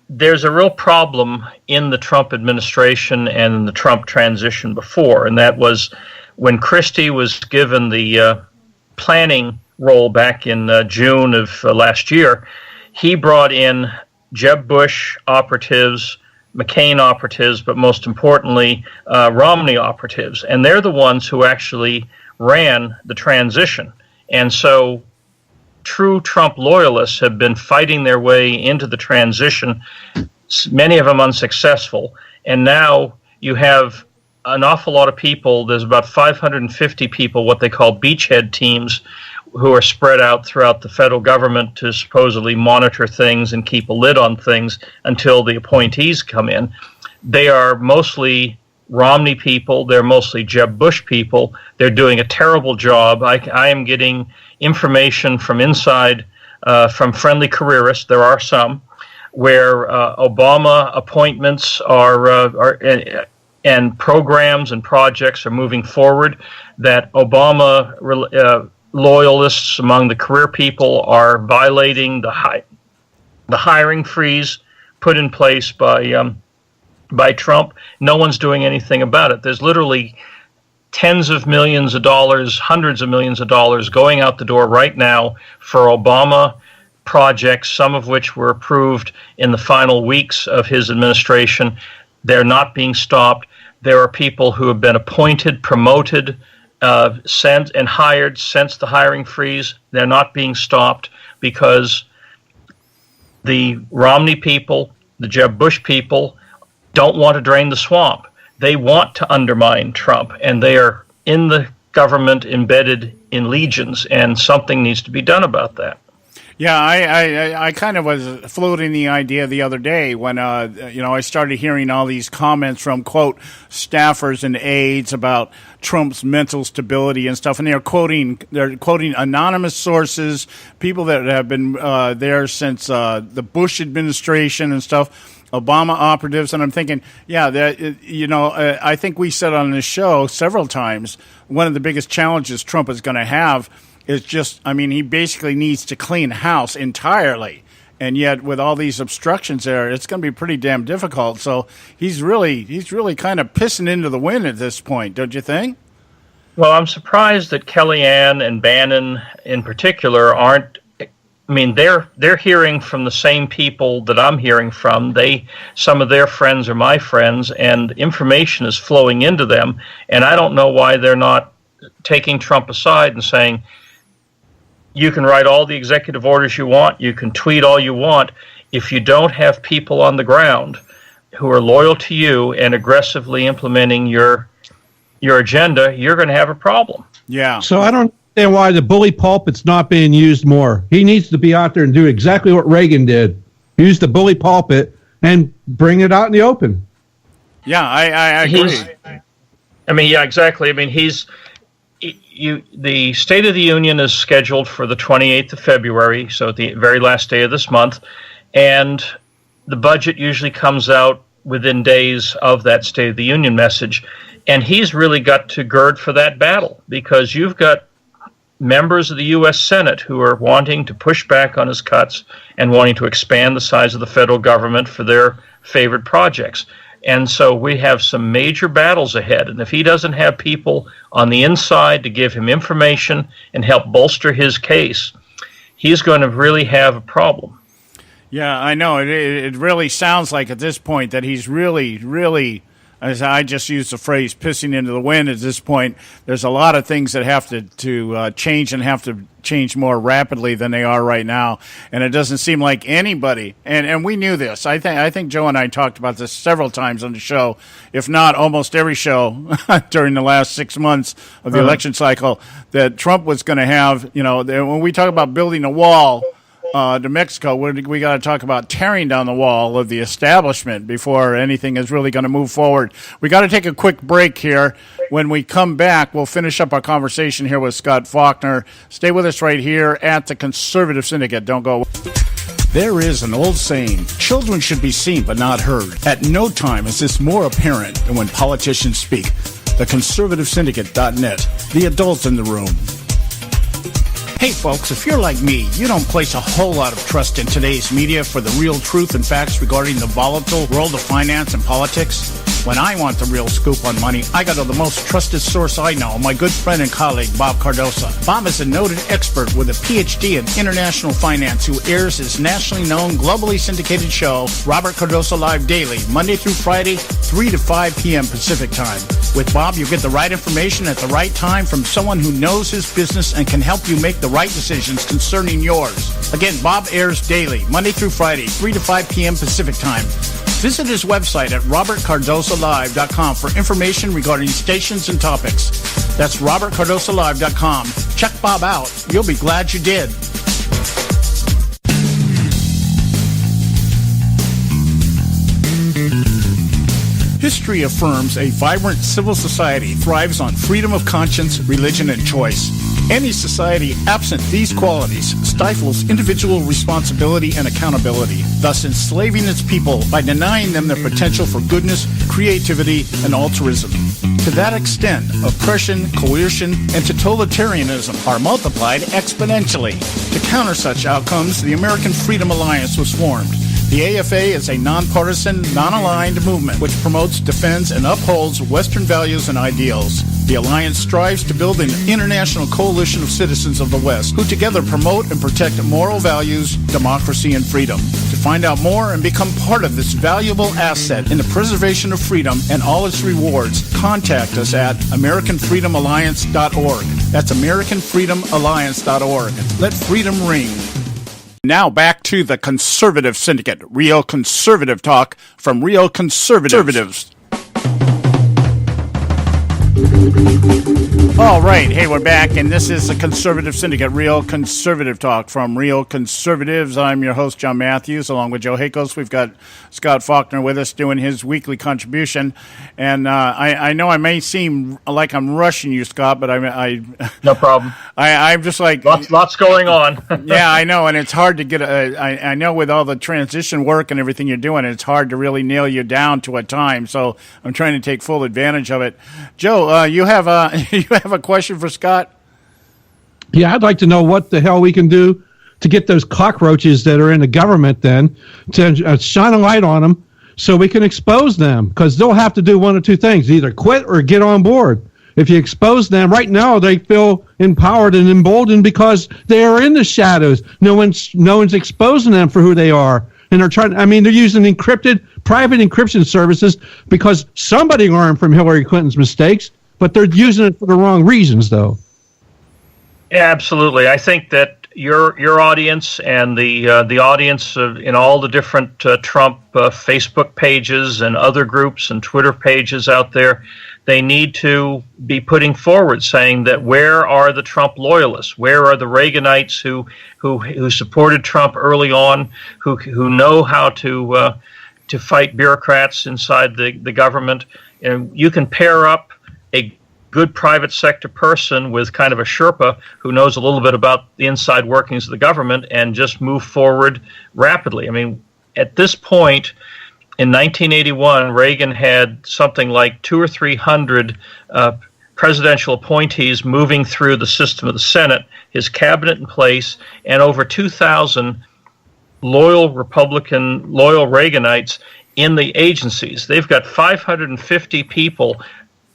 There's a real problem in the Trump administration and the Trump transition before, and that was when Christie was given the planning role back in June of last year. He brought in Jeb Bush operatives, McCain operatives, but most importantly, Romney operatives, and they're the ones who actually ran the transition. And so true Trump loyalists have been fighting their way into the transition, many of them unsuccessful. And now you have an awful lot of people. There's about 550 people, what they call beachhead teams, who are spread out throughout the federal government to supposedly monitor things and keep a lid on things until the appointees come in. They are mostly Romney people. They're mostly Jeb Bush people. They're doing a terrible job. I am getting information from inside, from friendly careerists. There are some where Obama appointments are and programs and projects are moving forward, that Obama loyalists among the career people are violating the hiring freeze put in place by Trump. No one's doing anything about it. There's literally tens of millions of dollars, hundreds of millions of dollars going out the door right now for Obama projects, some of which were approved in the final weeks of his administration. They're not being stopped. There are people who have been appointed, promoted, sent and hired since the hiring freeze. They're not being stopped because the Romney people, the Jeb Bush people, don't want to drain the swamp. They want to undermine Trump, and they are in the government embedded in legions, and something needs to be done about that. Yeah, I kind of was floating the idea the other day when I started hearing all these comments from, quote, staffers and aides about Trump's mental stability and stuff, and they're quoting anonymous sources, people that have been there since the Bush administration and stuff, Obama operatives, and I'm thinking, I think we said on this show several times, one of the biggest challenges Trump is going to have is he basically needs to clean house entirely. And yet with all these obstructions there, it's going to be pretty damn difficult. So he's really kind of pissing into the wind at this point, don't you think? Well, I'm surprised that Kellyanne and Bannon in particular aren't. I mean, they're hearing from the same people that I'm hearing from. Some of their friends are my friends, and information is flowing into them. And I don't know why they're not taking Trump aside and saying, you can write all the executive orders you want, you can tweet all you want. If you don't have people on the ground who are loyal to you and aggressively implementing your agenda, you're going to have a problem. Yeah. So I don't understand why the bully pulpit's not being used more. He needs to be out there and do exactly what Reagan did. Use the bully pulpit and bring it out in the open. Yeah, I agree. Exactly. The State of the Union is scheduled for the 28th of February, so at the very last day of this month, and the budget usually comes out within days of that State of the Union message, and he's really got to gird for that battle, because you've got members of the U.S. Senate who are wanting to push back on his cuts and wanting to expand the size of the federal government for their favorite projects. And so we have some major battles ahead. And if he doesn't have people on the inside to give him information and help bolster his case, he's going to really have a problem. Yeah, I know. It really sounds like at this point that he's really, as I just used the phrase, pissing into the wind at this point. There's a lot of things that have to change and have to change more rapidly than they are right now. And it doesn't seem like anybody, and we knew this. I think Joe and I talked about this several times on the show, if not almost every show during the last 6 months of the election cycle, that Trump was going to have, when we talk about building a wall to Mexico, we got to talk about tearing down the wall of the establishment before anything is really going to move forward. We got to take a quick break here. When we come back, we'll finish up our conversation here with Scott Faulkner. Stay with us right here at the Conservative Syndicate. Don't go. There is an old saying, children should be seen but not heard. At no time is this more apparent than when politicians speak. TheConservativeSyndicate.net, the adults in the room. Hey folks, if you're like me, you don't place a whole lot of trust in today's media for the real truth and facts regarding the volatile world of finance and politics. When I want the real scoop on money, I go to the most trusted source I know, my good friend and colleague, Bob Cardosa. Bob is a noted expert with a PhD in international finance who airs his nationally known, globally syndicated show, Robert Cardosa Live Daily, Monday through Friday, 3 to 5 p.m. Pacific Time. With Bob, you get the right information at the right time from someone who knows his business and can help you make the right decisions concerning yours. Again, Bob airs daily, Monday through Friday, 3 to 5 p.m. Pacific Time. Visit his website at robertcardosalive.com for information regarding stations and topics. That's robertcardosalive.com. Check Bob out. You'll be glad you did. History affirms a vibrant civil society thrives on freedom of conscience, religion, and choice. Any society absent these qualities stifles individual responsibility and accountability, thus enslaving its people by denying them their potential for goodness, creativity, and altruism. To that extent, oppression, coercion, and totalitarianism are multiplied exponentially. To counter such outcomes, the American Freedom Alliance was formed. The AFA is a nonpartisan, non-aligned movement which promotes, defends, and upholds Western values and ideals. The Alliance strives to build an international coalition of citizens of the West who together promote and protect moral values, democracy, and freedom. To find out more and become part of this valuable asset in the preservation of freedom and all its rewards, contact us at AmericanFreedomAlliance.org. That's AmericanFreedomAlliance.org. Let freedom ring. Now back to the Conservative Syndicate, real conservative talk from real conservatives. All right, hey, we're back, and this is the Conservative Syndicate, real conservative talk from real conservatives. I'm your host, John Matthews, along with Joe Hakos. We've got Scott Faulkner with us doing his weekly contribution, and I know I may seem like I'm rushing you, Scott, but I no problem. I'm just like lots going on. Yeah, I know, and it's hard to get. I know with all the transition work and everything you're doing, it's hard to really nail you down to a time. So I'm trying to take full advantage of it. Joe, you have a question for Scott? Yeah, I'd like to know what the hell we can do to get those cockroaches that are in the government then to shine a light on them so we can expose them, because they'll have to do one of two things, either quit or get on board. If you expose them, right now they feel empowered and emboldened because they are in the shadows. No one's exposing them for who they are. And they're using private encryption services because somebody learned from Hillary Clinton's mistakes, but they're using it for the wrong reasons, though. Yeah, absolutely. I think that your audience and the audience in all the different Trump Facebook pages and other groups and Twitter pages out there, they need to be putting forward saying that where are the Trump loyalists? Where are the Reaganites who supported Trump early on, who know how to fight bureaucrats inside the government? And you can pair up a good private sector person with kind of a Sherpa who knows a little bit about the inside workings of the government and just move forward rapidly. I mean, at this point, in 1981, Reagan had something like 200 or 300 presidential appointees moving through the system of the Senate, his cabinet in place, and over 2,000 loyal Reaganites in the agencies. They've got 550 people,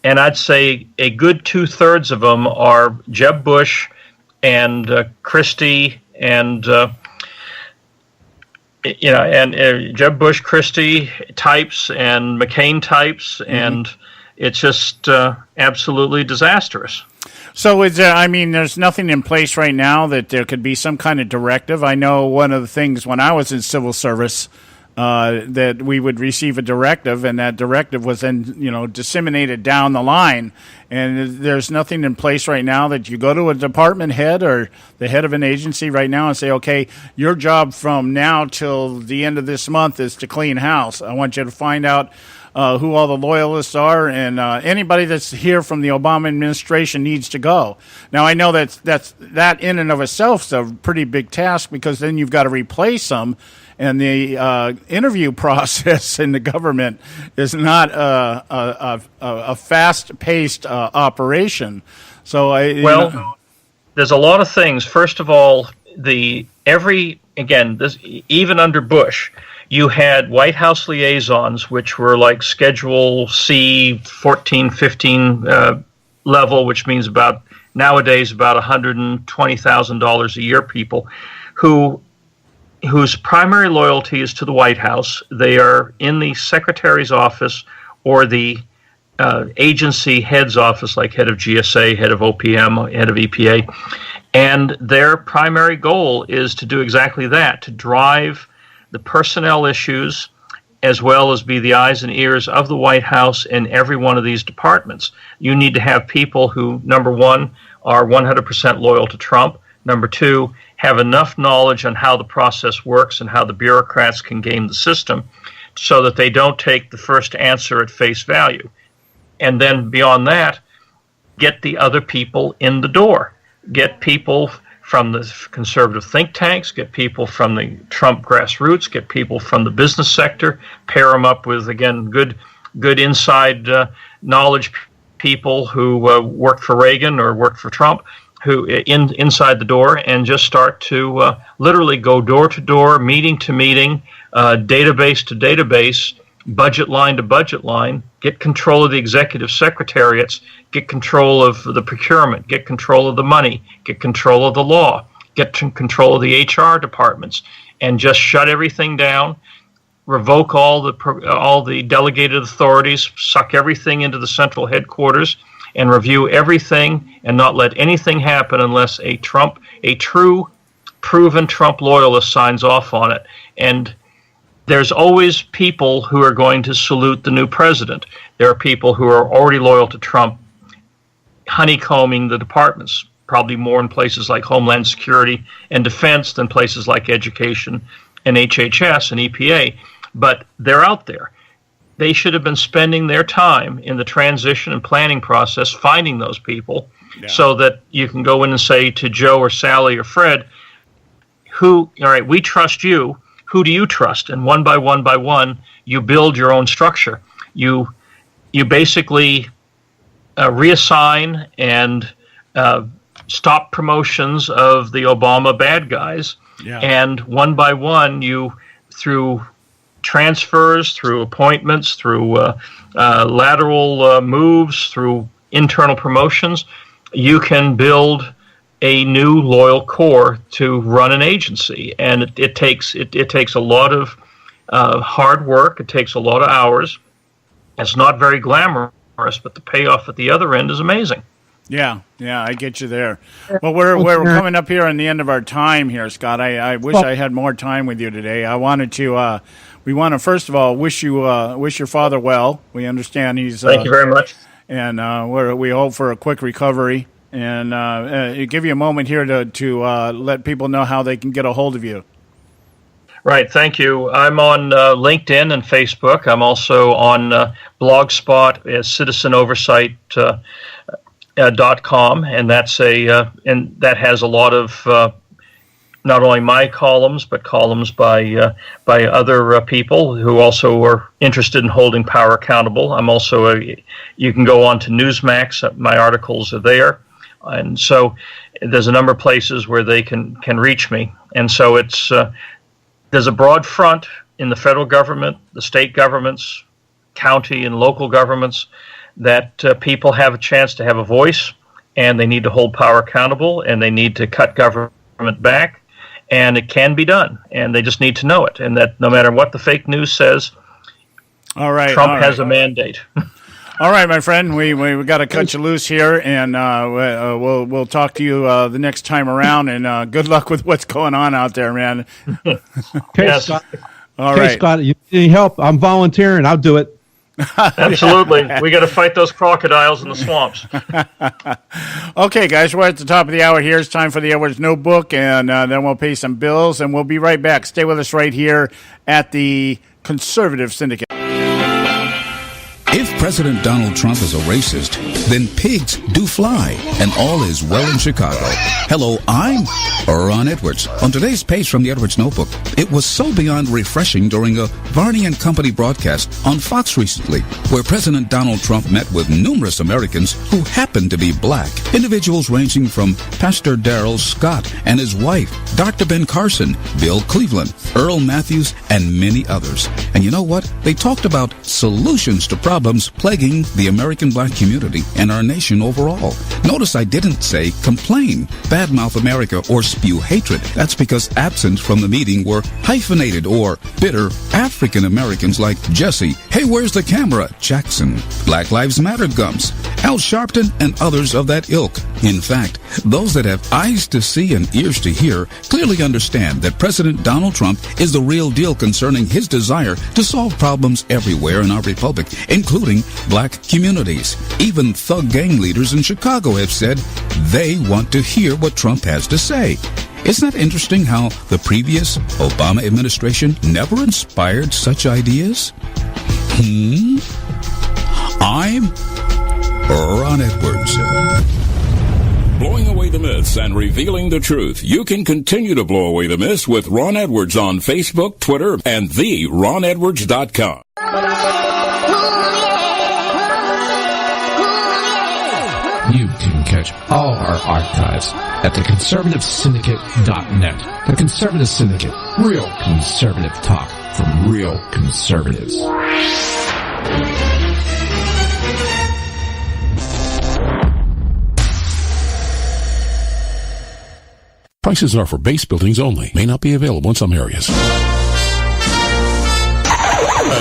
and I'd say a good 2/3 of them are Jeb Bush and Christie and Jeb Bush, Christie types and McCain types, and it's just absolutely disastrous. So there's nothing in place right now that there could be some kind of directive. I know one of the things when I was in civil service, that we would receive a directive, and that directive was then, disseminated down the line. And there's nothing in place right now that you go to a department head or the head of an agency right now and say, okay, your job from now till the end of this month is to clean house. I want you to find out who all the loyalists are, and anybody that's here from the Obama administration needs to go. Now, I know that in and of itself is a pretty big task, because then you've got to replace them. And the interview process in the government is not a fast-paced operation. So there's a lot of things. First of all, even under Bush, you had White House liaisons, which were like Schedule C, 14, 15 level, which means nowadays about $120,000 a year people, whose primary loyalty is to the White House. They are in the secretary's office or the agency head's office, like head of GSA, head of OPM, head of EPA. And their primary goal is to do exactly that, to drive the personnel issues as well as be the eyes and ears of the White House in every one of these departments. You need to have people who, number one, are 100% loyal to Trump. Number two, have enough knowledge on how the process works and how the bureaucrats can game the system so that they don't take the first answer at face value. And then beyond that, get the other people in the door. Get people from the conservative think tanks, get people from the Trump grassroots, get people from the business sector, pair them up with, again, good inside knowledge people who worked for Reagan or worked for Trump, who inside the door, and just start to literally go door to door, meeting to meeting, database to database, budget line to budget line, get control of the executive secretariats, get control of the procurement, get control of the money, get control of the law, get control of the HR departments, and just shut everything down, revoke all the delegated authorities, suck everything into the central headquarters, and review everything and not let anything happen unless a true proven Trump loyalist signs off on it. And there's always people who are going to salute the new president. There are people who are already loyal to Trump, honeycombing the departments, probably more in places like Homeland Security and Defense than places like Education and HHS and EPA. But they're out there. They should have been spending their time in the transition and planning process finding those people so that you can go in and say to Joe or Sally or Fred, all right, we trust you. Who do you trust? And one by one, you build your own structure. You basically reassign and stop promotions of the Obama bad guys. Yeah. And one by one, you, through transfers, through appointments, through lateral moves, through internal promotions, you can build a new loyal core to run an agency. And it takes a lot of hard work. It takes a lot of hours. It's not very glamorous, but the payoff at the other end is amazing. Yeah, I get you there. Well, we're coming up here on the end of our time here, Scott. I wish I had more time with you today. I wanted to. We want to first of all wish your father well. We understand he's. Thank you very much. And we hope for a quick recovery. And give you a moment here to let people know how they can get a hold of you. Right, thank you. I'm on LinkedIn and Facebook. I'm also on Blogspot as citizenoversight.com, and that's and that has a lot of not only my columns but columns by other people who also are interested in holding power accountable. I'm also you can go on to Newsmax. My articles are there. And so there's a number of places where they can reach me. And so it's there's a broad front in the federal government, the state governments, county and local governments, that people have a chance to have a voice, and they need to hold power accountable, and they need to cut government back, and it can be done. And they just need to know it, and that no matter what the fake news says, Trump has a mandate. All right, my friend, we got to cut you loose here, and we'll talk to you the next time around. And good luck with what's going on out there, man. Okay, yes. Scott. All right, Scott, you need help? I'm volunteering. I'll do it. Absolutely, we got to fight those crocodiles in the swamps. Okay, guys, we're at the top of the hour here. It's time for the Edwards Notebook, and then we'll pay some bills, and we'll be right back. Stay with us right here at the Conservative Syndicate. If President Donald Trump is a racist, then pigs do fly, and all is well in Chicago. Hello, I'm Ron Edwards. On today's page from the Edwards Notebook, it was so beyond refreshing during a Varney and Company broadcast on Fox recently, where President Donald Trump met with numerous Americans who happened to be black. Individuals ranging from Pastor Darrell Scott and his wife, Dr. Ben Carson, Bill Cleveland, Earl Matthews, and many others. And you know what? They talked about solutions to problems problems plaguing the American black community and our nation overall. Notice I didn't say complain, badmouth America, or spew hatred. That's because absent from the meeting were hyphenated or bitter African Americans like Jesse, Hey, where's the camera? Jackson, Black Lives Matter Gumps, Al Sharpton, and others of that ilk. In fact, those that have eyes to see and ears to hear clearly understand that President Donald Trump is the real deal concerning his desire to solve problems everywhere in our republic, including black communities. Even thug gang leaders in Chicago have said they want to hear what Trump has to say. Isn't that interesting how the previous Obama administration never inspired such ideas? I'm Ron Edwards. Blowing away the myths and revealing the truth. You can continue to blow away the myths with Ron Edwards on Facebook, Twitter, and theronedwards.com. You can catch all our archives at theconservativesyndicate.net. The Conservative Syndicate. Real conservative talk from real conservatives. Prices are for base buildings only. May not be available in some areas.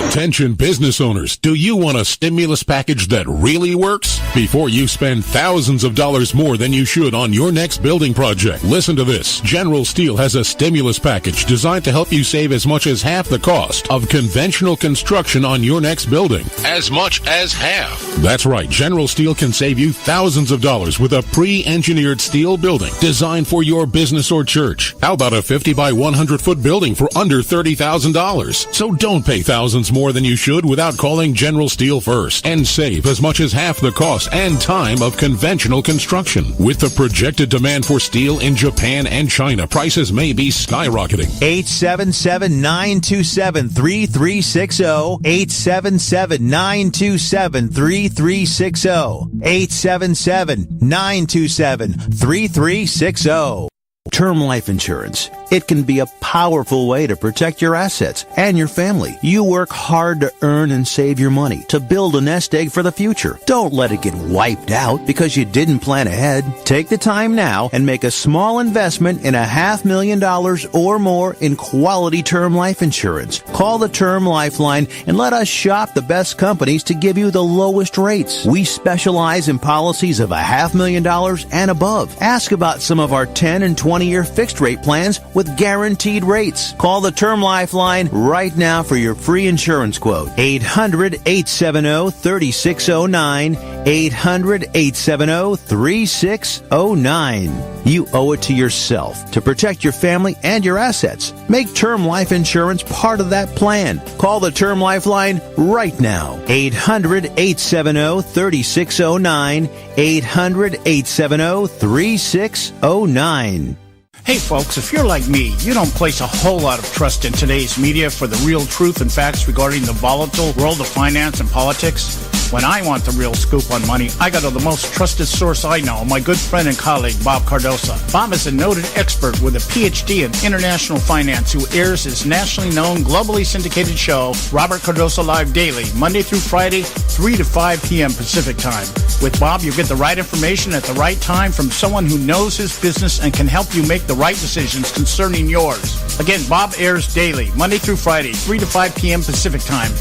Attention business owners, do you want a stimulus package that really works? Before you spend thousands of dollars more than you should on your next building project, listen to this. General Steel has a stimulus package designed to help you save as much as half the cost of conventional construction on your next building. As much as half. That's right, General Steel can save you thousands of dollars with a pre-engineered steel building designed for your business or church. How about a 50 by 100 foot building for under $30,000? So don't pay thousands more than you should without calling General Steel first and save as much as half the cost and time of conventional construction. With the projected demand for steel in Japan and China, prices may be skyrocketing. 877-927-3360. 877-927-3360. 877-927-3360. Term life insurance. It can be a powerful way to protect your assets and your family. You work hard to earn and save your money to build a nest egg for the future. Don't let it get wiped out because you didn't plan ahead. Take the time now and make a small investment in $500,000 or more in quality term life insurance. Call the Term Lifeline and let us shop the best companies to give you the lowest rates. We specialize in policies of $500,000 and above. Ask about some of our 10 and 20-year fixed rate plans with guaranteed rates. Call the Term Lifeline right now for your free insurance quote. 800-870-3609. 800-870-3609. You owe it to yourself to protect your family and your assets. Make term life insurance part of that plan. Call the Term Lifeline right now. 800-870-3609. 800-870-3609. Hey folks, if you're like me, you don't place a whole lot of trust in today's media for the real truth and facts regarding the volatile world of finance and politics. When I want the real scoop on money, I go to the most trusted source I know, my good friend and colleague, Bob Cardoso. Bob is a noted expert with a PhD in international finance who airs his nationally known, globally syndicated show, Robert Cardoso Live Daily, Monday through Friday, 3 to 5 p.m. Pacific Time. With Bob, you get the right information at the right time from someone who knows his business and can help you make the right decisions concerning yours. Again, Bob airs daily, Monday through Friday, 3 to 5 p.m. Pacific Time.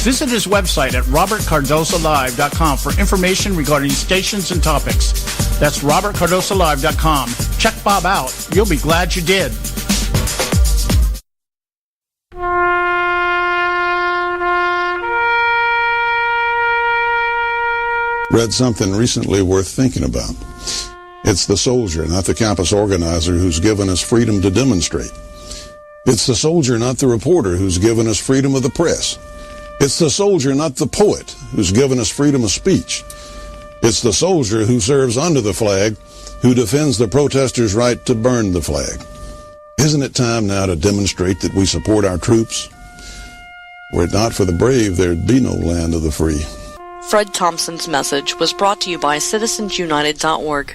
Visit his website at robertcardosolive.com for information regarding stations and topics. That's robertcardosolive.com. Check Bob out. You'll be glad you did. Read something recently worth thinking about. It's the soldier, not the campus organizer, who's given us freedom to demonstrate. It's the soldier, not the reporter, who's given us freedom of the press. It's the soldier, not the poet, who's given us freedom of speech. It's the soldier who serves under the flag, who defends the protesters' right to burn the flag. Isn't it time now to demonstrate that we support our troops? Were it not for the brave, there'd be no land of the free. Fred Thompson's message was brought to you by citizensunited.org.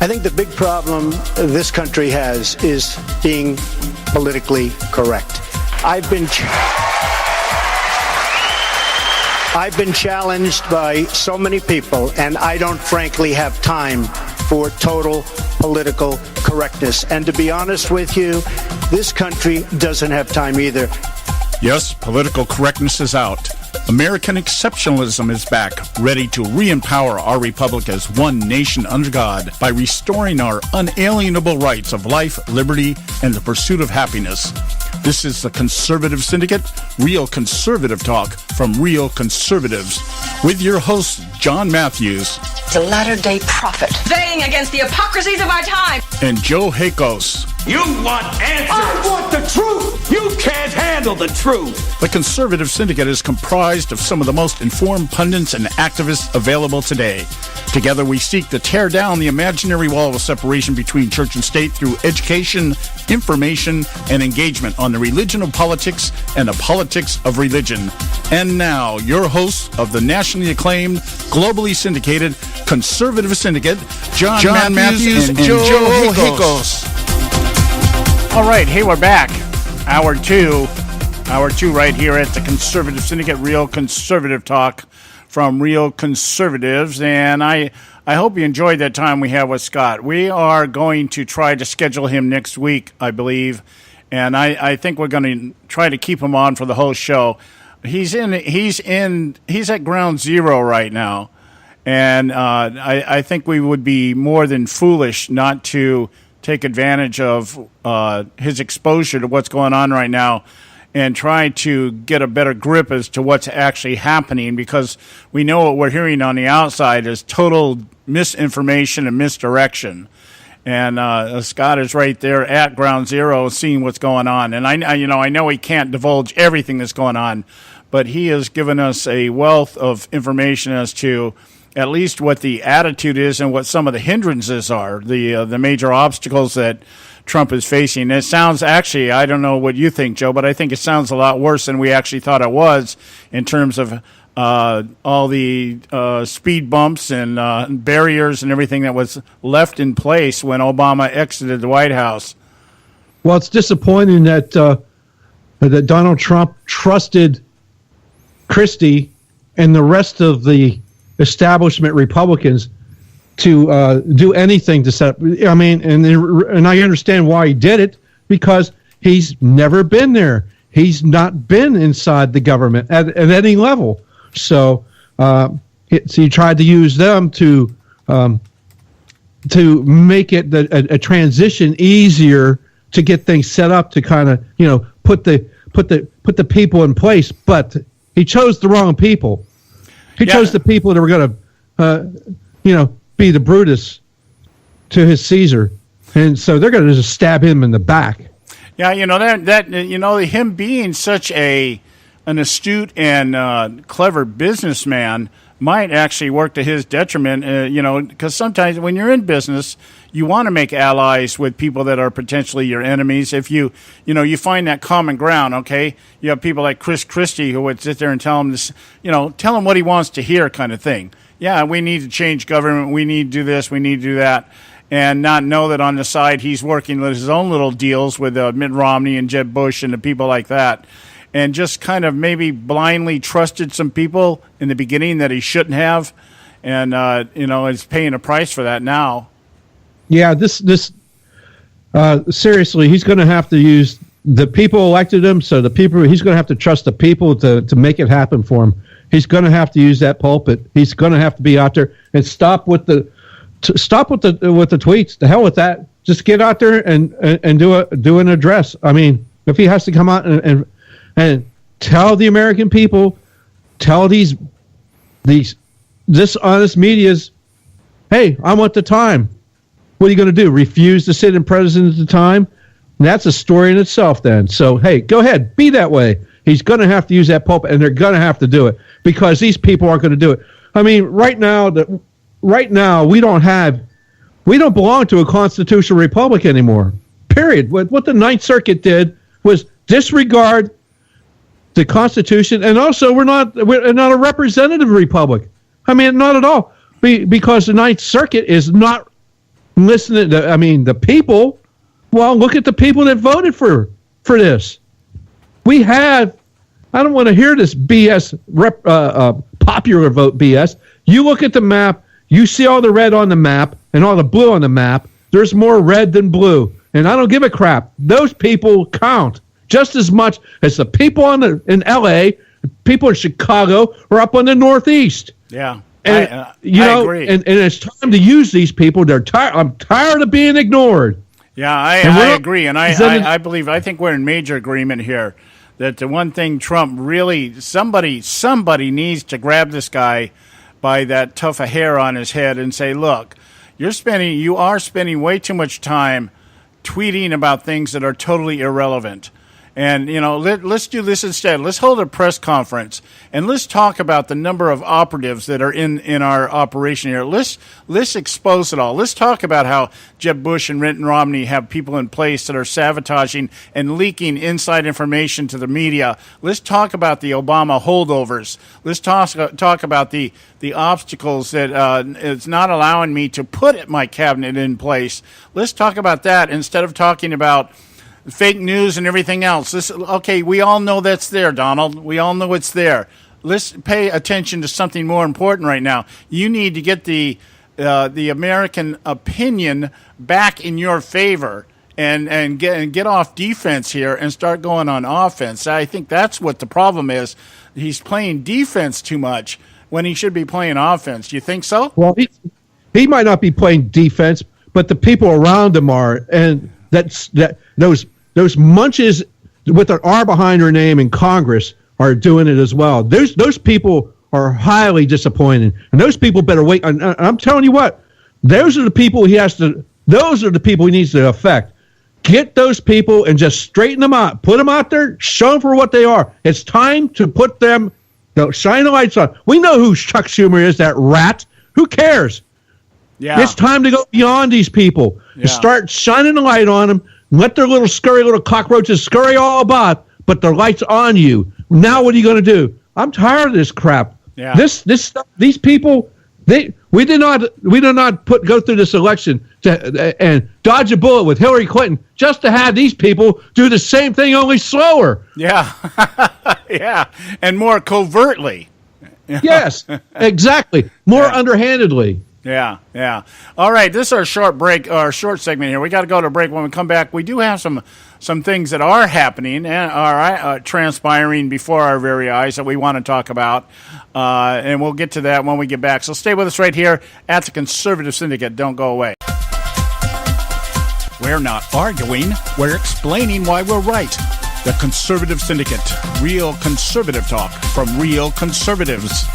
I think the big problem this country has is being politically correct. I've been challenged by so many people, and I don't frankly have time for total political correctness. And to be honest with you, this country doesn't have time either. Yes, political correctness is out. American exceptionalism is back, ready to re-empower our republic as one nation under God by restoring our unalienable rights of life, liberty, and the pursuit of happiness. This is the Conservative Syndicate, real conservative talk from real conservatives, with your host, John Matthews. It's a latter-day prophet, weighing against the hypocrisies of our time. And Joe Hakos. You want answers! I want the truth! You can't handle the truth! The Conservative Syndicate is comprised of some of the most informed pundits and activists available today. Together we seek to tear down the imaginary wall of separation between church and state through education, information, and engagement on the religion of politics and the politics of religion. And now, your hosts of the nationally acclaimed, globally syndicated Conservative Syndicate, John Matthews and Joe Hakos. All right, hey, we're back. Hour two right here at the Conservative Syndicate, real conservative talk from real conservatives. And I hope you enjoyed that time we had with Scott. We are going to try to schedule him next week, I believe. And I think we're going to try to keep him on for the whole show. He's at ground zero right now. And I think we would be more than foolish not to take advantage of his exposure to what's going on right now and try to get a better grip as to what's actually happening, because we know what we're hearing on the outside is total misinformation and misdirection. And Scott is right there at ground zero seeing what's going on. And I know he can't divulge everything that's going on, but he has given us a wealth of information as to at least what the attitude is and what some of the hindrances are, the major obstacles that Trump is facing. It sounds actually, I don't know what you think, Joe, but I think it sounds a lot worse than we actually thought it was in terms of all the speed bumps and barriers and everything that was left in place when Obama exited the White House. Well, it's disappointing that that Donald Trump trusted Christie and the rest of the establishment Republicans to do anything to set up. I mean, and I understand why he did it, because he's never been there. He's not been inside the government at any level. So he tried to use them to make it a transition easier to get things set up to kind of put the people in place. But he chose the wrong people. He chose the people that were going to, be the Brutus to his Caesar, and so they're going to just stab him in the back. Yeah, him being such an astute and clever businessman might actually work to his detriment. Because sometimes when you're in business, you want to make allies with people that are potentially your enemies. If you find that common ground, okay, you have people like Chris Christie who would sit there and tell him this, tell him what he wants to hear, kind of thing. Yeah, we need to change government. We need to do this. We need to do that, and not know that on the side he's working with his own little deals with Mitt Romney and Jeb Bush and the people like that. And just kind of maybe blindly trusted some people in the beginning that he shouldn't have, and is paying a price for that now. Yeah, seriously, he's going to have to use the people elected him. So he's going to have to trust the people to make it happen for him. He's going to have to use that pulpit. He's going to have to be out there and stop with the tweets. The hell with that. Just get out there and do an address. I mean, if he has to come out and tell the American people, tell these dishonest medias, hey, I want the time. What are you going to do? Refuse to sit in president at the time? And that's a story in itself then. So, hey, go ahead. Be that way. He's going to have to use that pulpit, and they're going to have to do it because these people aren't going to do it. I mean, right now we don't belong to a constitutional republic anymore. Period. What the Ninth Circuit did was disregard the Constitution, and also we're not a representative republic. I mean, not at all, because the Ninth Circuit is not listening to, the people. Well, look at the people that voted for this. We had, I don't want to hear this BS, popular vote BS. You look at the map, you see all the red on the map and all the blue on the map. There's more red than blue. And I don't give a crap. Those people count just as much as the people in L.A., people in Chicago, or up on the Northeast. Yeah. And, I agree. And it's time to use these people. They're tired. I'm tired of being ignored. Yeah, I agree. And I believe, I think we're in major agreement here that the one thing Trump really, somebody needs to grab this guy by that tuft of hair on his head and say, look, you are spending way too much time tweeting about things that are totally irrelevant. And, let's do this instead. Let's hold a press conference, and let's talk about the number of operatives that are in our operation here. Let's expose it all. Let's talk about how Jeb Bush and Mitt Romney have people in place that are sabotaging and leaking inside information to the media. Let's talk about the Obama holdovers. Let's talk about the obstacles that it's not allowing me to put my cabinet in place. Let's talk about that instead of talking about fake news and everything else. Okay, we all know that's there, Donald. We all know it's there. Let's pay attention to something more important right now. You need to get the American opinion back in your favor and get off defense here and start going on offense. I think that's what the problem is. He's playing defense too much when he should be playing offense. Do you think so? Well, he might not be playing defense, but the people around him are, and those munches with an R behind her name in Congress are doing it as well. Those people are highly disappointed, and those people better wait. And I'm telling you what, those are the people he needs to affect. Get those people and just straighten them out. Put them out there. Show them for what they are. It's time to put them, shine the lights on. We know who Chuck Schumer is, that rat. Who cares? Yeah. It's time to go beyond these people and start shining the light on them. Let their little scurry little cockroaches scurry all about, but their light's on you. Now what are you going to do? I'm tired of this crap. Yeah. These people, we did not go through this election and dodge a bullet with Hillary Clinton just to have these people do the same thing, only slower. Yeah. Yeah. And more covertly. Yes, exactly. More underhandedly. Yeah, yeah. All right, this is our short break, our short segment here. We got to go to break. When we come back, we do have some things that are happening and are transpiring before our very eyes that we want to talk about, and we'll get to that when we get back. So stay with us right here at the Conservative Syndicate. Don't go away. We're not arguing. We're explaining why we're right. The Conservative Syndicate. Real conservative talk from real conservatives.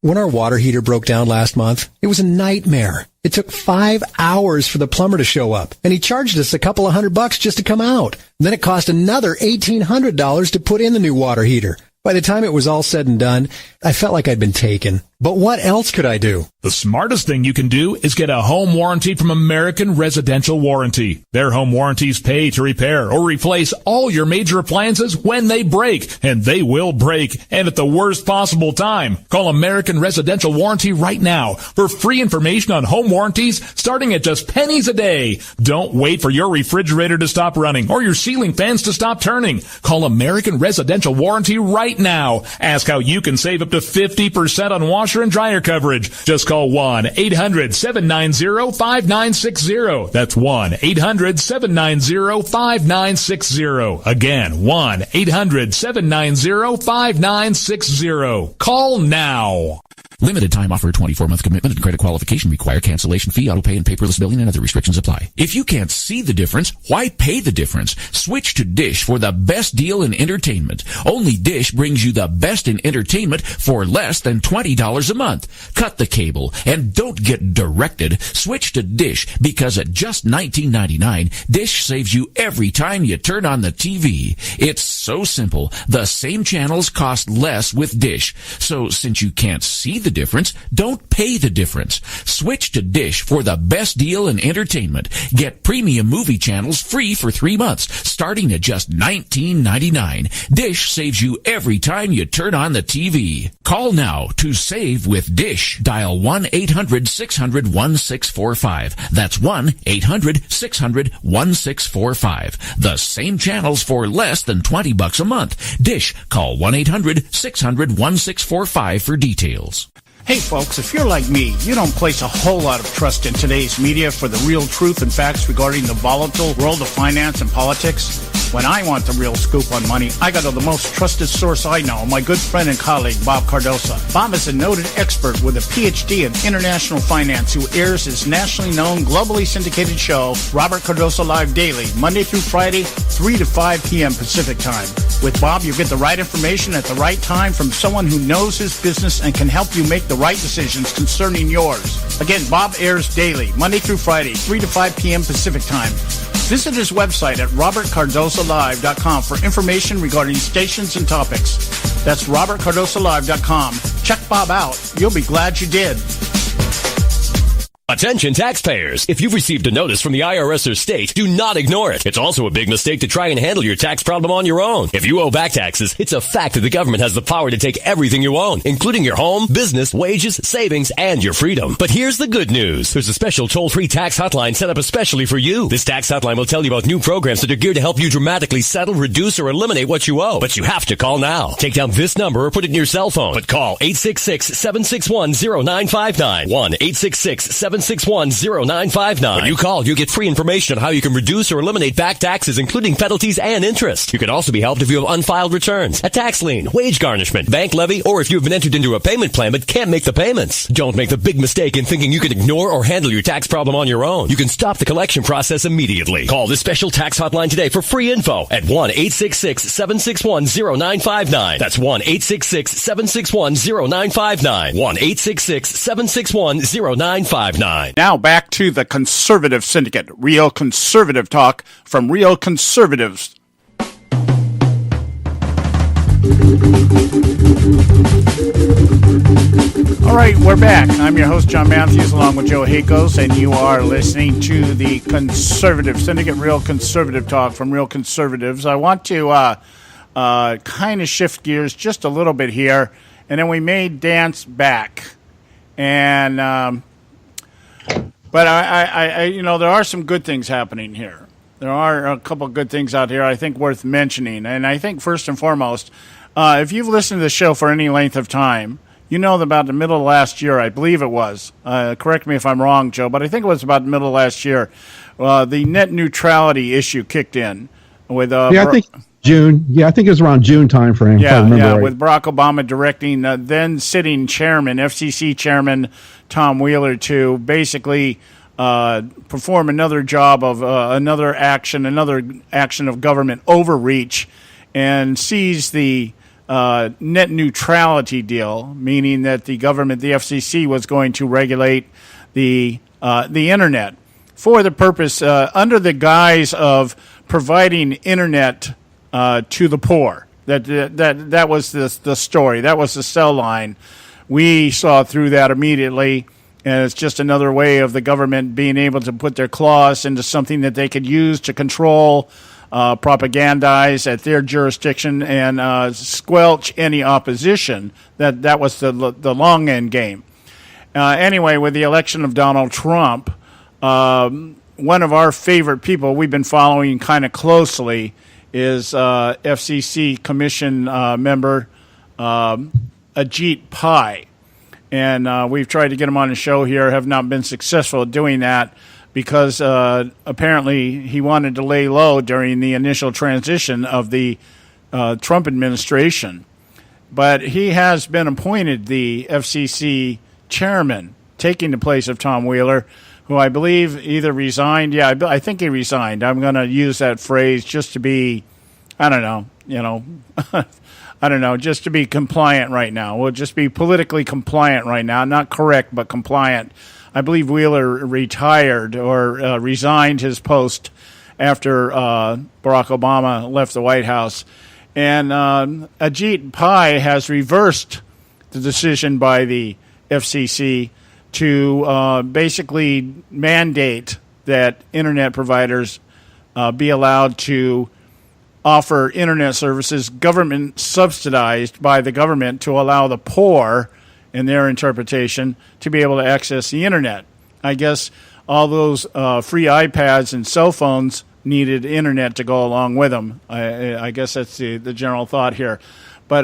When our water heater broke down last month, it was a nightmare. It took 5 hours for the plumber to show up, and he charged us a couple of $100 just to come out. Then it cost another $1,800 to put in the new water heater. By the time it was all said and done, I felt like I'd been taken. But what else could I do? The smartest thing you can do is get a home warranty from American Residential Warranty. Their home warranties pay to repair or replace all your major appliances when they break, and they will break, and at the worst possible time. Call American Residential Warranty right now for free information on home warranties starting at just pennies a day. Don't wait for your refrigerator to stop running or your ceiling fans to stop turning. Call American Residential Warranty right now. Ask how you can save up to 50% on washer and dryer coverage. Just call 1-800-790-5960. That's 1-800-790-5960. Again, 1-800-790-5960. Call now. Limited time offer, 24-month commitment and credit qualification require cancellation fee, auto pay, and paperless billing, and other restrictions apply. If you can't see the difference, why pay the difference? Switch to Dish for the best deal in entertainment. Only Dish brings you the best in entertainment for less than $20 a month. Cut the cable and don't get directed. Switch to Dish because at just $19.99, Dish saves you every time you turn on the TV. It's so simple. The same channels cost less with Dish. So since you can't see the difference, don't pay the difference. Switch to Dish for the best deal in entertainment. Get premium movie channels free for 3 months, starting at just $19.99. Dish saves you every time you turn on the TV. Call now to save with Dish. Dial 1-800-600-1645. That's 1-800-600-1645. The same channels for less than $20 a month. Dish. Call 1-800-600-1645 for details. Hey folks, if you're like me, you don't place a whole lot of trust in today's media for the real truth and facts regarding the volatile world of finance and politics. When I want the real scoop on money, I go to the most trusted source I know, my good friend and colleague, Bob Cardoso. Bob is a noted expert with a PhD in international finance who airs his nationally known, globally syndicated show, Robert Cardoso Live Daily, Monday through Friday, 3 to 5 p.m. Pacific Time. With Bob, you get the right information at the right time from someone who knows his business and can help you make the right decisions concerning yours. Again, Bob airs daily, Monday through Friday, 3 to 5 p.m. Pacific Time. Visit his website at robertcardosolive.com for information regarding stations and topics. That's robertcardosolive.com. Check Bob out. You'll be glad you did. Attention taxpayers. If you've received a notice from the IRS or state, do not ignore it. It's also a big mistake to try and handle your tax problem on your own. If you owe back taxes, it's a fact that the government has the power to take everything you own, including your home, business, wages, savings, and your freedom. But here's the good news. There's a special toll-free tax hotline set up especially for you. This tax hotline will tell you about new programs that are geared to help you dramatically settle, reduce, or eliminate what you owe. But you have to call now. Take down this number or put it in your cell phone. But call 866-761-0959. 1-866-761-0959. When you call, you get free information on how you can reduce or eliminate back taxes, including penalties and interest. You can also be helped if you have unfiled returns, a tax lien, wage garnishment, bank levy, or if you've been entered into a payment plan but can't make the payments. Don't make the big mistake in thinking you can ignore or handle your tax problem on your own. You can stop the collection process immediately. Call this special tax hotline today for free info at 1-866-761-0959. That's 1-866-761-0959. 1-866-761-0959. Now back to the Conservative Syndicate, real conservative talk from real conservatives. All right, we're back. I'm your host, John Matthews, along with Joe Hakos, and you are listening to the Conservative Syndicate, real conservative talk from real conservatives. I want to kind of shift gears just a little bit here, and then we may dance back. And but I you know, there are some good things happening here. There are a couple of good things out here I think worth mentioning. And I think first and foremost, if you've listened to the show for any length of time, you know that about the middle of last year, I believe it was. Correct me if I'm wrong, Joe, but I think it was about the middle of last year. The net neutrality issue kicked in with I think June. Yeah, I think it was around June time frame. Yeah, right. With Barack Obama directing then sitting chairman, FCC chairman Tom Wheeler, to basically perform another job of another action of government overreach, and seize the net neutrality deal, meaning that the government, the FCC, was going to regulate the internet for the purpose, under the guise of providing internet to the poor. That was the story. That was the cell line. We saw through that immediately, and it's just another way of the government being able to put their claws into something that they could use to control, propagandize at their jurisdiction, and squelch any opposition. That was the long end game. Anyway, with the election of Donald Trump, one of our favorite people we've been following kind of closely is FCC Commission member Ajit Pai. And we've tried to get him on the show here, have not been successful at doing that because apparently he wanted to lay low during the initial transition of the Trump administration. But he has been appointed the FCC chairman, taking the place of Tom Wheeler, who I believe either resigned. Yeah, I think he resigned. I'm going to use that phrase just to be, I don't know, just to be compliant right now. We'll just be politically compliant right now. Not correct, but compliant. I believe Wheeler retired or resigned his post after Barack Obama left the White House. And Ajit Pai has reversed the decision by the FCC to basically mandate that internet providers be allowed to offer internet services government subsidized by the government to allow the poor, in their interpretation, to be able to access the internet. I guess all those free iPads and cell phones needed internet to go along with them. I guess that's the general thought here. But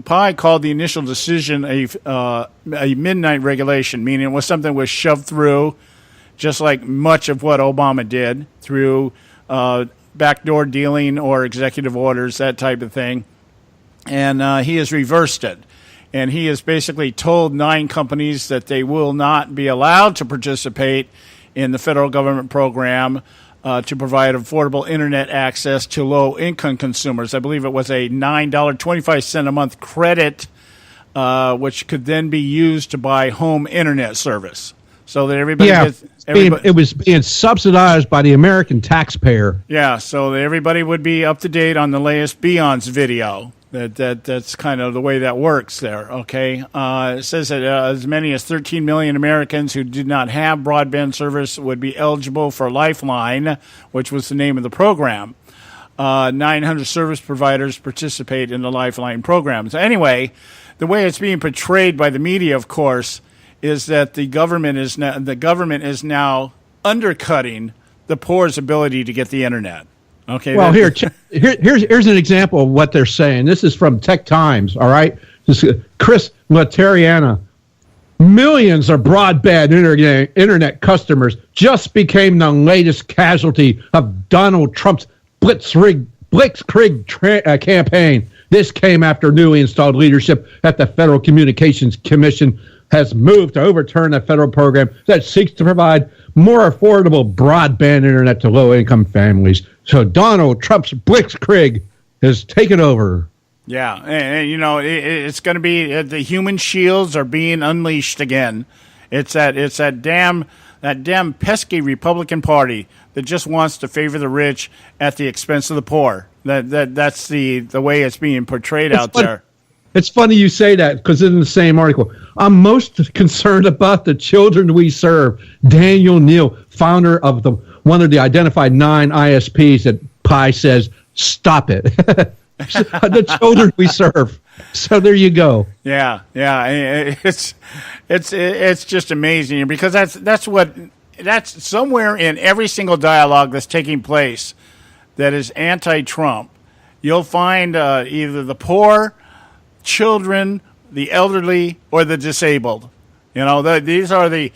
Pai called the initial decision a midnight regulation, meaning it was something that was shoved through, just like much of what Obama did, through backdoor dealing or executive orders, that type of thing. And he has reversed it. And he has basically told 9 companies that they will not be allowed to participate in the federal government program to provide affordable internet access to low-income consumers. I believe it was a $9.25 a month credit, which could then be used to buy home internet service. So that everybody gets... It was being subsidized by the American taxpayer. Yeah, so that everybody would be up to date on the latest Beyonce video. That's kind of the way that works there, okay? It says that as many as 13 million Americans who did not have broadband service would be eligible for Lifeline, which was the name of the program. 900 service providers participate in the Lifeline program. So anyway, the way it's being portrayed by the media, of course, is that the government is now undercutting the poor's ability to get the internet. Okay. Well, here's an example of what they're saying. This is from Tech Times. All right. This is Chris Lateriana. Millions of broadband internet customers just became the latest casualty of Donald Trump's blitzkrieg campaign. This came after newly installed leadership at the Federal Communications Commission has moved to overturn a federal program that seeks to provide more affordable broadband internet to low-income families. So Donald Trump's blitzkrieg has taken over. Yeah, and it's going to be the human shields are being unleashed again. It's that damn pesky Republican Party that just wants to favor the rich at the expense of the poor. That's the way it's being portrayed out there. It's funny you say that because in the same article, I'm most concerned about the children we serve. Daniel Neal, founder of one of the identified 9 ISPs that Pai says, stop it. The children we serve. So there you go. Yeah. It's just amazing because that's somewhere in every single dialogue that's taking place that is anti-Trump. You'll find either the poor, children, the elderly, or the disabled. These are the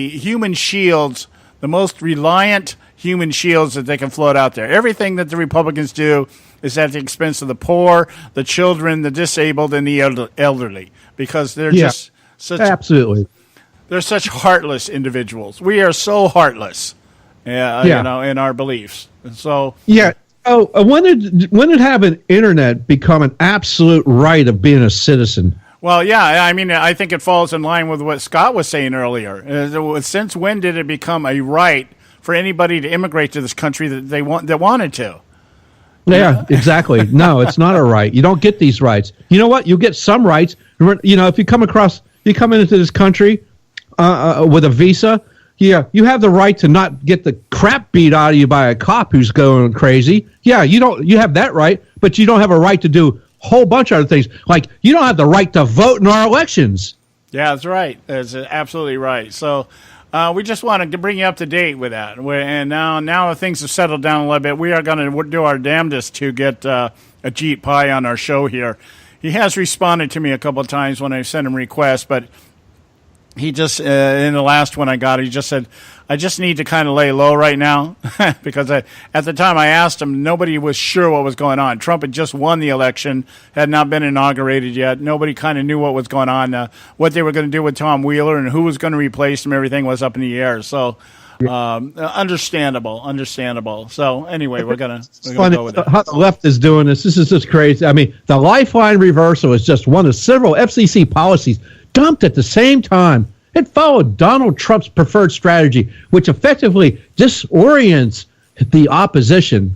human shields, the most reliant human shields that they can float out there. Everything that the Republicans do is at the expense of the poor, the children, the disabled, and the elderly, because they're just such they're such heartless individuals. We are so heartless, in our beliefs, and so when did having internet become an absolute right of being a citizen? Well, yeah, I mean, I think it falls in line with what Scott was saying earlier. Since when did it become a right for anybody to immigrate to this country that wanted to? Yeah, exactly. No, it's not a right. You don't get these rights. You know what? You get some rights. If you come into this country with a visa, you have the right to not get the crap beat out of you by a cop who's going crazy. Yeah, you have that right, but you don't have a right to do a whole bunch of other things. Like, you don't have the right to vote in our elections. Yeah, that's right. That's absolutely right. So we just wanted to bring you up to date with that. And now things have settled down a little bit. We are going to do our damnedest to get Ajit Pai on our show here. He has responded to me a couple of times when I sent him requests, but he just, in the last one I got, he just said, I just need to kind of lay low right now because at the time I asked him, nobody was sure what was going on. Trump had just won the election, had not been inaugurated yet. Nobody kind of knew what was going on, what they were going to do with Tom Wheeler and who was going to replace him. Everything was up in the air. So understandable. So anyway, we're going to go with it. How the left is doing this. This is just crazy. I mean, the Lifeline reversal is just one of several FCC policies dumped at the same time. It followed Donald Trump's preferred strategy, which effectively disorients the opposition.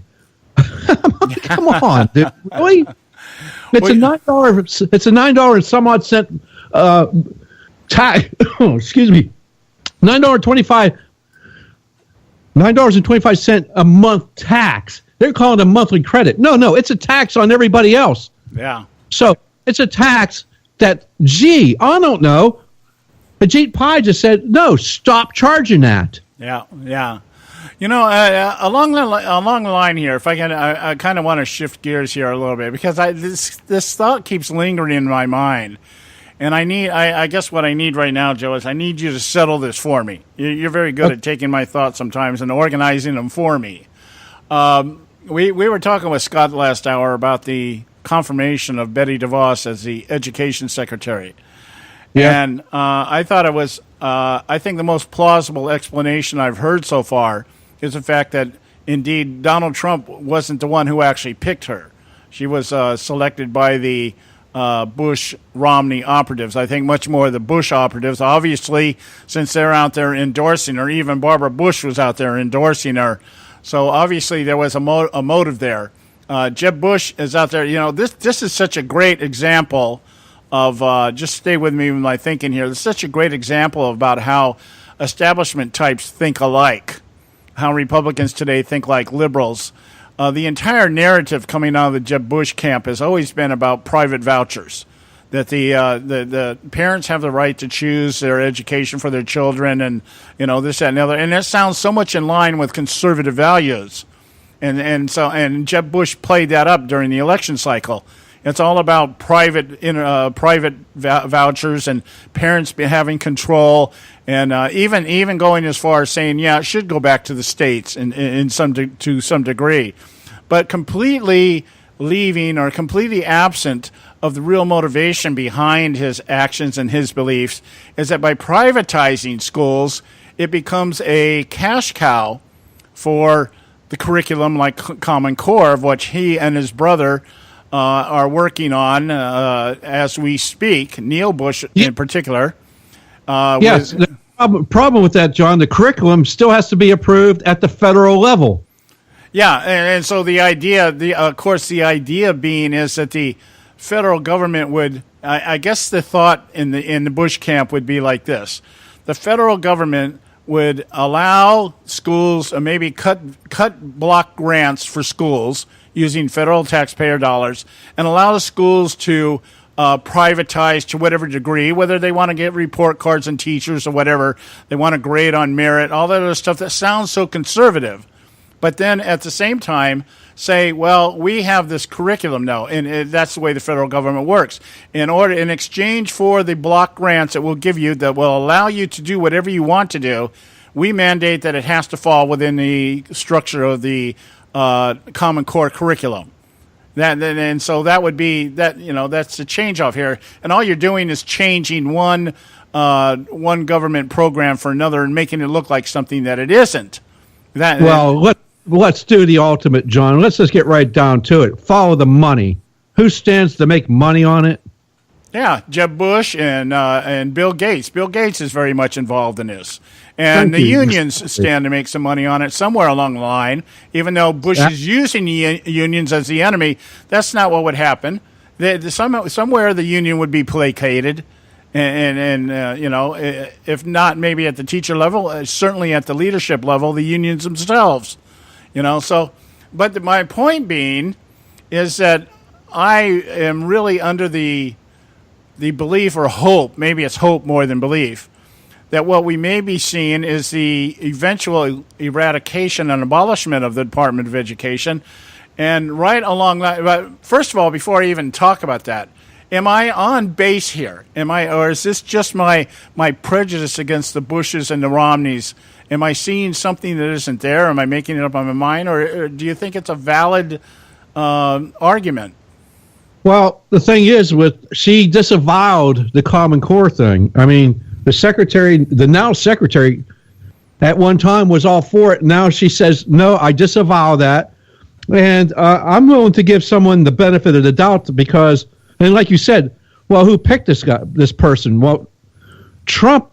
Come on, dude. Really? It's $9. It's a $9 and some odd cent tax. Excuse me. $9.25 a month tax. They're calling it a monthly credit. No, it's a tax on everybody else. Yeah. So it's a tax that, I don't know. Ajit Pai just said, no, stop charging that. Yeah. You know, along the line here, if I can, I kind of want to shift gears here a little bit because this thought keeps lingering in my mind, and I guess what I need right now, Joe, is I need you to settle this for me. You're very good at taking my thoughts sometimes and organizing them for me. We were talking with Scott last hour about the confirmation of Betty DeVos as the education secretary. Yeah. And I thought it was, I think the most plausible explanation I've heard so far is the fact that, indeed, Donald Trump wasn't the one who actually picked her. She was selected by the Bush-Romney operatives. I think much more the Bush operatives, obviously, since they're out there endorsing her. Even Barbara Bush was out there endorsing her. So, obviously, there was a motive there. Jeb Bush is out there. You know, this is such a great example of, just stay with me with my thinking here. This is such a great example about how establishment types think alike, how Republicans today think like liberals. The entire narrative coming out of the Jeb Bush camp has always been about private vouchers, that the parents have the right to choose their education for their children, and this, that, and the other. And that sounds so much in line with conservative values, and Jeb Bush played that up during the election cycle. It's all about private vouchers and parents having control, and even going as far as saying, yeah, it should go back to the states to some degree, but completely leaving or completely absent of the real motivation behind his actions and his beliefs is that by privatizing schools, it becomes a cash cow for the curriculum like Common Core, of which he and his brother are working on as we speak. Neil Bush, in particular. Yes, the problem with that, John, the curriculum still has to be approved at the federal level. Yeah, and so the idea, of course, the idea being is that the federal government would, I guess the thought in the Bush camp would be like this: the federal government would allow schools, or maybe cut block grants for schools using federal taxpayer dollars, and allow the schools to privatize to whatever degree, whether they want to get report cards and teachers or whatever, they want to grade on merit, all that other stuff that sounds so conservative. But then at the same time say, well, we have this curriculum now, and that's the way the federal government works. In exchange for the block grants that we'll give you that will allow you to do whatever you want to do, we mandate that it has to fall within the structure of the Common Core curriculum. And so that would be that. That's the change off here, and all you're doing is changing one government program for another and making it look like something that it isn't. Let's do the ultimate, John. Let's just get right down to it. Follow the money. Who stands to make money on it? Yeah, Jeb Bush and Bill Gates. Bill Gates is very much involved in this. And the unions stand to make some money on it somewhere along the line, even though Bush is using the unions as the enemy. That's not what would happen. Somewhere the union would be placated, and if not maybe at the teacher level, certainly at the leadership level, the unions themselves. But my point being is that I am really under the belief or hope, maybe it's hope more than belief, that what we may be seeing is the eventual eradication and abolishment of the Department of Education. And right along that, but first of all, before I even talk about that, am I on base here? Or is this just my prejudice against the Bushes and the Romneys? Am I seeing something that isn't there? Am I making it up on my mind? Or do you think it's a valid argument? Well, the thing is, she disavowed the Common Core thing. I mean, the now secretary, at one time was all for it. Now she says, no, I disavow that. And I'm willing to give someone the benefit of the doubt because, and like you said, well, who picked this person? Well, Trump,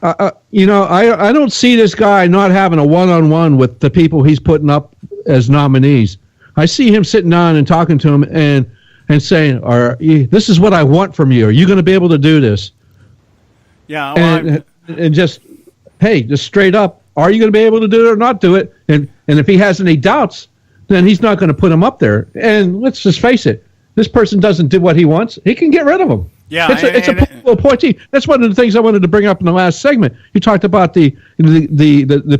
I don't see this guy not having a one-on-one with the people he's putting up as nominees. I see him sitting down and talking to him and saying, this is what I want from you. Are you going to be able to do this? Yeah. Well, and just, hey, just straight up, are you going to be able to do it or not do it? And if he has any doubts, then he's not going to put him up there. And let's just face it, this person doesn't do what he wants. He can get rid of him. Yeah, it's a political appointee. That's one of the things I wanted to bring up in the last segment. You talked about the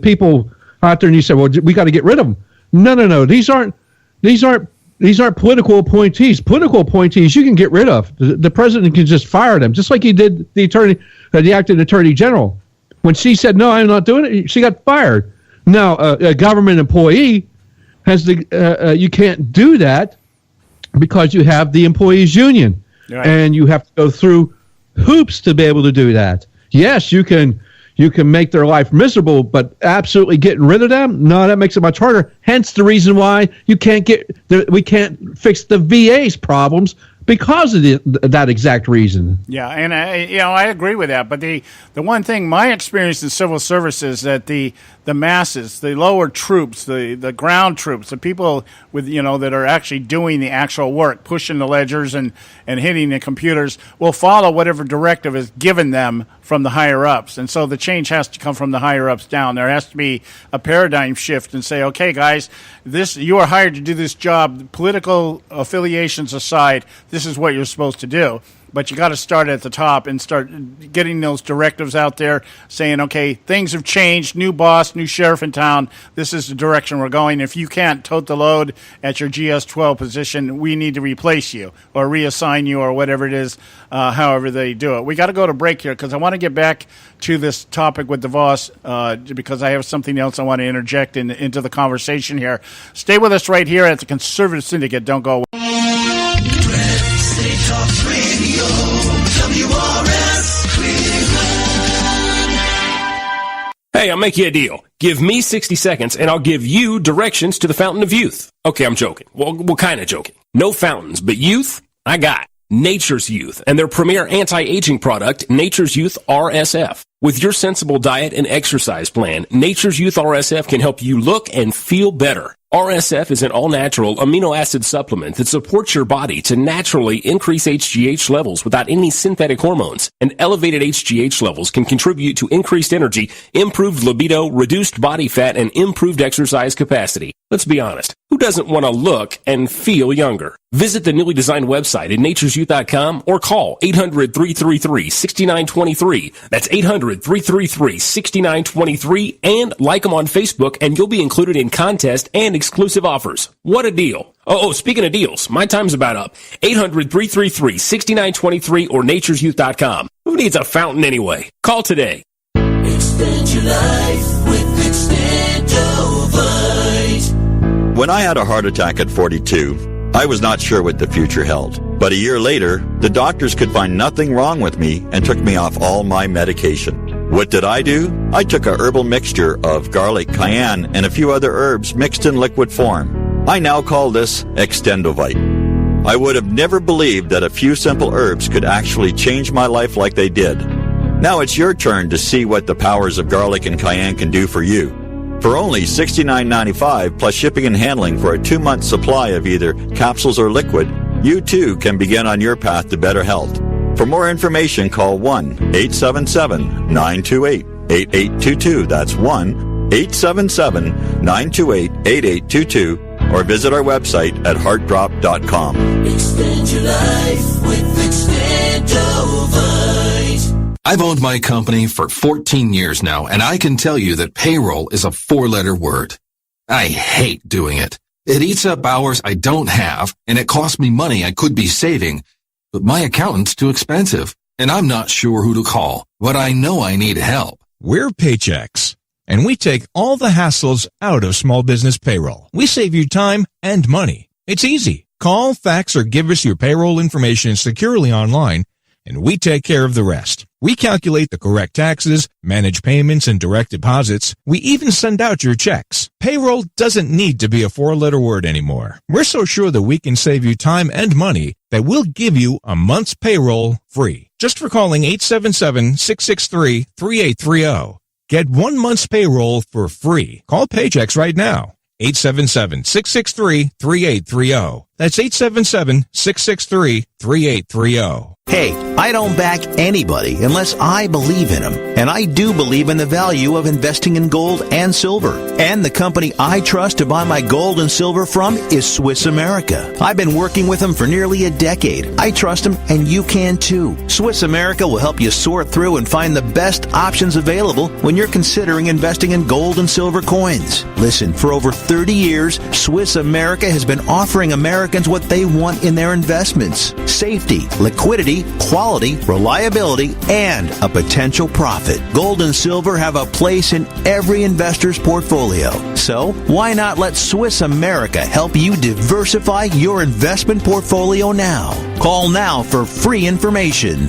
people out there, and you said, "Well, we got to get rid of them." No. These aren't political appointees. Political appointees you can get rid of. The president can just fire them, just like he did the acting attorney general. When she said, "No, I'm not doing it," she got fired. Now, a government employee has you can't do that because you have the employees union. Right. And you have to go through hoops to be able to do that. Yes, you can make their life miserable, but absolutely getting rid of them, no, that makes it much harder. Hence the reason why we can't fix the VA's problems because of that exact reason. Yeah, and I agree with that. But the one thing, my experience in civil service is that the masses, the lower troops, the ground troops, the people with that are actually doing the actual work, pushing the ledgers and hitting the computers, will follow whatever directive is given them from the higher ups. And so the change has to come from the higher ups down. There has to be a paradigm shift and say, okay, guys, you are hired to do this job. Political affiliations aside, this is what you're supposed to do. But you got to start at the top and start getting those directives out there saying, okay, things have changed, new boss, new sheriff in town, this is the direction we're going. If you can't tote the load at your GS-12 position, we need to replace you or reassign you or whatever it is, however they do it. We got to go to break here because I want to get back to this topic with DeVos because I have something else I want to interject into the conversation here. Stay with us right here at the Conservative Syndicate. Don't go away. Hey, I'll make you a deal. Give me 60 seconds and I'll give you directions to the Fountain of Youth. Okay, I'm joking. Well, kind of joking. No fountains, but youth, I got Nature's Youth and their premier anti-aging product, Nature's Youth RSF. With your sensible diet and exercise plan, Nature's Youth RSF can help you look and feel better. RSF is an all-natural amino acid supplement that supports your body to naturally increase HGH levels without any synthetic hormones. And elevated HGH levels can contribute to increased energy, improved libido, reduced body fat, and improved exercise capacity. Let's be honest, who doesn't want to look and feel younger? Visit the newly designed website at naturesyouth.com or call 800-333-6923. That's 800-333-6923 and like them on Facebook and you'll be included in contests and exclusive offers. What a deal. Oh, speaking of deals, my time's about up. 800-333-6923 or naturesyouth.com. Who needs a fountain anyway? Call today. Extend your life with Extendovite. When I had a heart attack at 42, I was not sure what the future held. But a year later, the doctors could find nothing wrong with me and took me off all my medication. What did I do? I took a herbal mixture of garlic, cayenne, and a few other herbs mixed in liquid form. I now call this Extendovite. I would have never believed that a few simple herbs could actually change my life like they did. Now it's your turn to see what the powers of garlic and cayenne can do for you. For only $69.95 plus shipping and handling for a 2-month supply of either capsules or liquid, you too can begin on your path to better health. For more information, call 1-877-928-8822. That's 1-877-928-8822. Or visit our website at heartdrop.com. Extend your life with Extendovite. I've owned my company for 14 years now, and I can tell you that payroll is a 4-letter word. I hate doing it. It eats up hours I don't have, and it costs me money I could be saving. But my accountant's too expensive, and I'm not sure who to call, but I know I need help. We're Paychex, and we take all the hassles out of small business payroll. We save you time and money. It's easy. Call, fax, or give us your payroll information securely online, and we take care of the rest. We calculate the correct taxes, manage payments and direct deposits. We even send out your checks. Payroll doesn't need to be a 4-letter word anymore. We're so sure that we can save you time and money that we'll give you a month's payroll free. Just for calling 877-663-3830. Get 1 month's payroll for free. Call Paychex right now. 877-663-3830. That's 877-663-3830. Hey, I don't back anybody unless I believe in them. And I do believe in the value of investing in gold and silver. And the company I trust to buy my gold and silver from is Swiss America. I've been working with them for nearly a decade. I trust them, and you can too. Swiss America will help you sort through and find the best options available when you're considering investing in gold and silver coins. Listen, for over 30 years, Swiss America has been offering Americans what they want in their investments: safety, liquidity, quality, reliability, and a potential profit. Gold and silver have a place in every investor's portfolio. So, why not let Swiss America help you diversify your investment portfolio now? Call now for free information.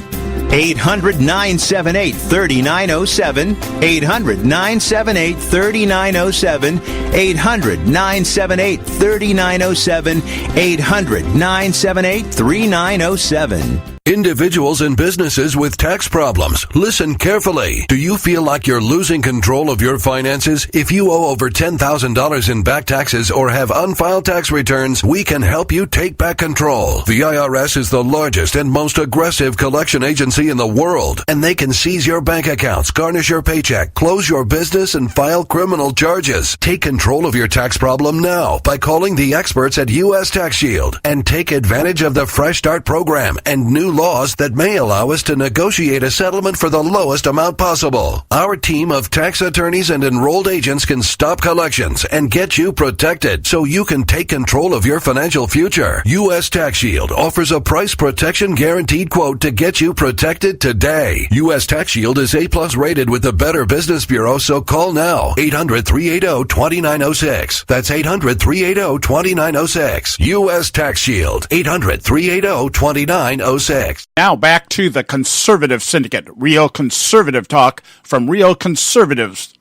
800-978-3907, 800-978-3907, 800-978-3907, 800-978-3907. Individuals and businesses with tax problems, listen carefully. Do you feel like you're losing control of your finances? If you owe over $10,000 in back taxes or have unfiled tax returns, we can help you take back control. The IRS is the largest and most aggressive collection agency in the world, and they can seize your bank accounts, garnish your paycheck, close your business, and file criminal charges. Take control of your tax problem now by calling the experts at U.S. Tax Shield and take advantage of the Fresh Start program and new laws that may allow us to negotiate a settlement for the lowest amount possible. Our team of tax attorneys and enrolled agents can stop collections and get you protected so you can take control of your financial future. U.S. Tax Shield offers a price protection guaranteed quote to get you protected today. U.S. Tax Shield is A+ rated with the Better Business Bureau, so call now. 800-380-2906. That's 800-380-2906. U.S. Tax Shield. 800-380-2906. Now back to the Conservative Syndicate, real conservative talk from real conservatives.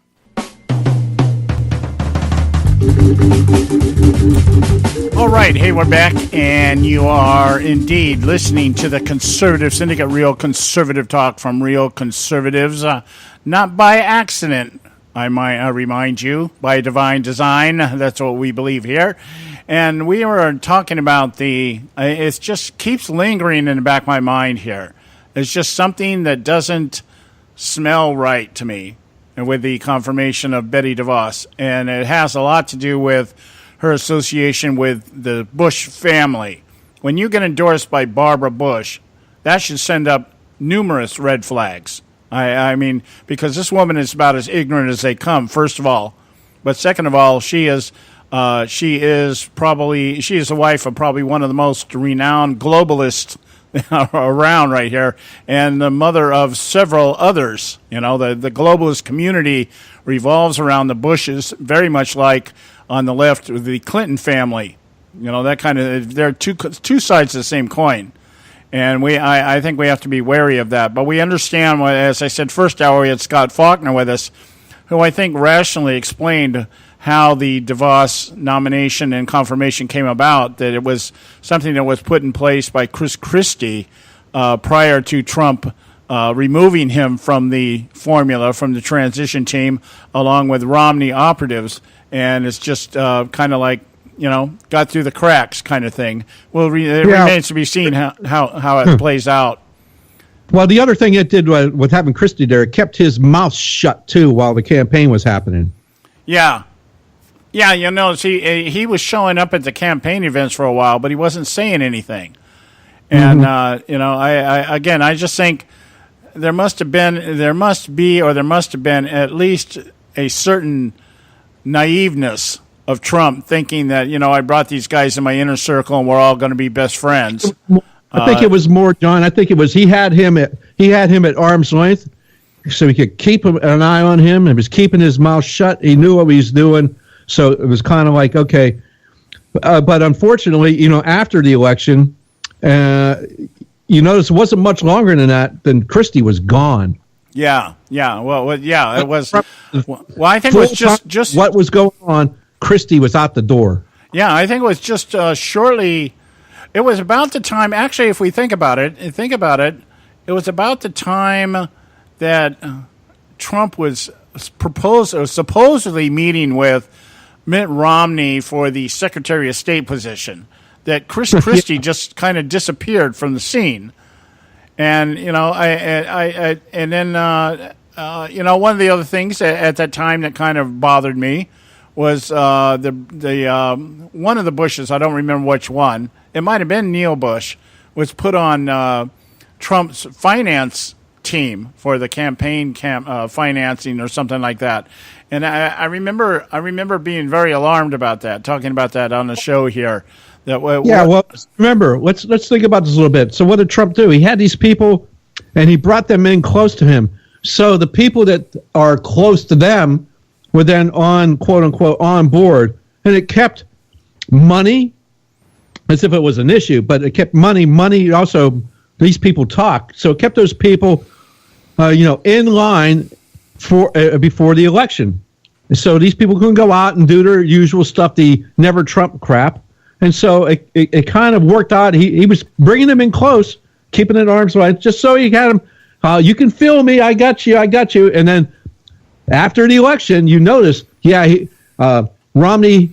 All right, hey, we're back, and you are indeed listening to the Conservative Syndicate, real conservative talk from real conservatives, not by accident, I might remind you, by divine design. That's what we believe here. And we were talking about it just keeps lingering in the back of my mind here. It's just something that doesn't smell right to me with the confirmation of Betty DeVos. And it has a lot to do with her association with the Bush family. When you get endorsed by Barbara Bush, that should send up numerous red flags. I mean, because this woman is about as ignorant as they come, first of all. But second of all, she is the wife of probably one of the most renowned globalists around right here, and the mother of several others. You know, the globalist community revolves around the Bushes, very much like on the left the Clinton family. You know, that kind of, they're two sides of the same coin. And I think we have to be wary of that. But we understand, as I said, first hour we had Scott Faulkner with us, who I think rationally explained how the DeVos nomination and confirmation came about, that it was something that was put in place by Chris Christie prior to Trump removing him from the formula, from the transition team, along with Romney operatives. And it's just kind of like, you know, got through the cracks kind of thing. Well, it remains to be seen how it plays out. Well, the other thing it did with having Christie there, it kept his mouth shut, too, while the campaign was happening. Yeah. Yeah, you know, see, he was showing up at the campaign events for a while, but he wasn't saying anything. And, you know, I just think there must have been at least a certain naiveness of Trump thinking that, you know, I brought these guys in my inner circle and we're all going to be best friends. I think it was more, John. I think it was he had him at arm's length so he could keep an eye on him, and was keeping his mouth shut. He knew what he was doing. So it was kind of like, okay. But unfortunately, you know, after the election, you notice it wasn't much longer than that, then Christie was gone. Yeah. Well, yeah, it was. Well, I think it was just what was going on. Christie was out the door. Yeah, I think it was just shortly. It was about the time. Actually, if we think about it, it was about the time that Trump was supposedly meeting with Mitt Romney for the Secretary of State position, that Chris Christie just kind of disappeared from the scene. And, you know, you know, one of the other things at that time that kind of bothered me was the one of the Bushes, I don't remember which one, it might have been Neil Bush, was put on Trump's finance team for the campaign financing or something like that. And I remember being very alarmed about that, talking about that on the show here. Remember, let's think about this a little bit. So what did Trump do? He had these people, and he brought them in close to him. So the people that are close to them were then on, quote unquote, on board, and it kept money as if it was an issue, but it kept money also. These people talk, so it kept those people, in line for before the election. So these people couldn't go out and do their usual stuff, the never Trump crap. And so it kind of worked out. He was bringing them in close, keeping it at arm's length, just so he had them. You can feel me. I got you. And then after the election, you notice, Romney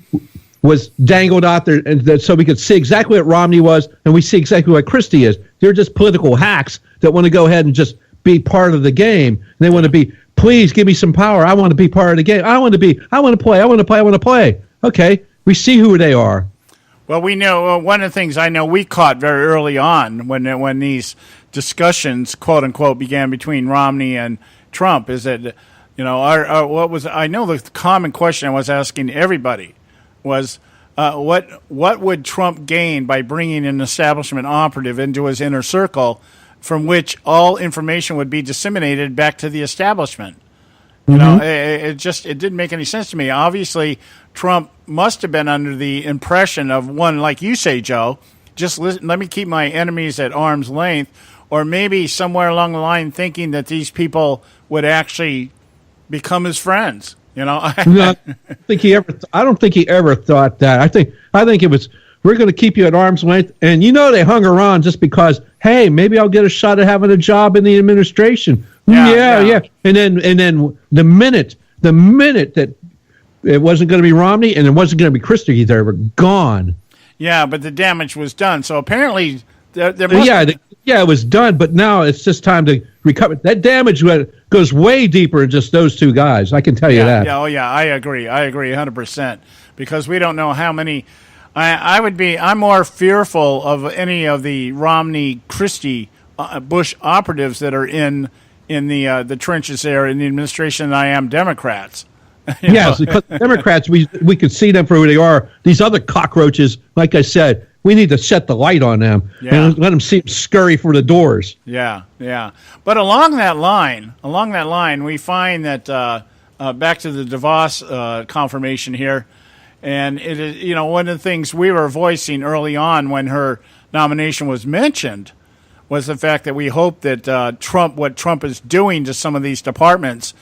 was dangled out there, and so we could see exactly what Romney was, and we see exactly what Christie is. They're just political hacks that want to go ahead and just be part of the game. They want to be, please give me some power. I want to be part of the game. I want to play. Okay, we see who they are. Well, we know one of the things I know we caught very early on when these discussions, quote unquote, began between Romney and Trump is that, I know the common question I was asking everybody was, what would Trump gain by bringing an establishment operative into his inner circle, from which all information would be disseminated back to the establishment? You know, it didn't make any sense to me. Obviously, Trump must have been under the impression of one, like you say, Joe, just let me keep my enemies at arm's length, or maybe somewhere along the line thinking that these people would actually become his friends. No, I don't think he ever thought that. I think it was, we're going to keep you at arm's length, and they hung around just because, hey, maybe I'll get a shot at having a job in the administration. Yeah. And then the minute that it wasn't going to be Romney and it wasn't going to be Christie, they were gone. Yeah, but the damage was done. So apparently, it was done. But now it's just time to recover. That damage goes way deeper than just those two guys. I can tell you that. Yeah, I agree 100%, because we don't know how many. I'm more fearful of any of the Romney, Christie, Bush operatives that are in the trenches there in the administration than I am Democrats. Yes, because Democrats, we could see them for who they are. These other cockroaches, like I said, we need to set the light on them and let them scurry for the doors. Yeah. But along that line, we find that back to the DeVos confirmation here, and it is, one of the things we were voicing early on when her nomination was mentioned was the fact that we hope that what Trump is doing to some of these departments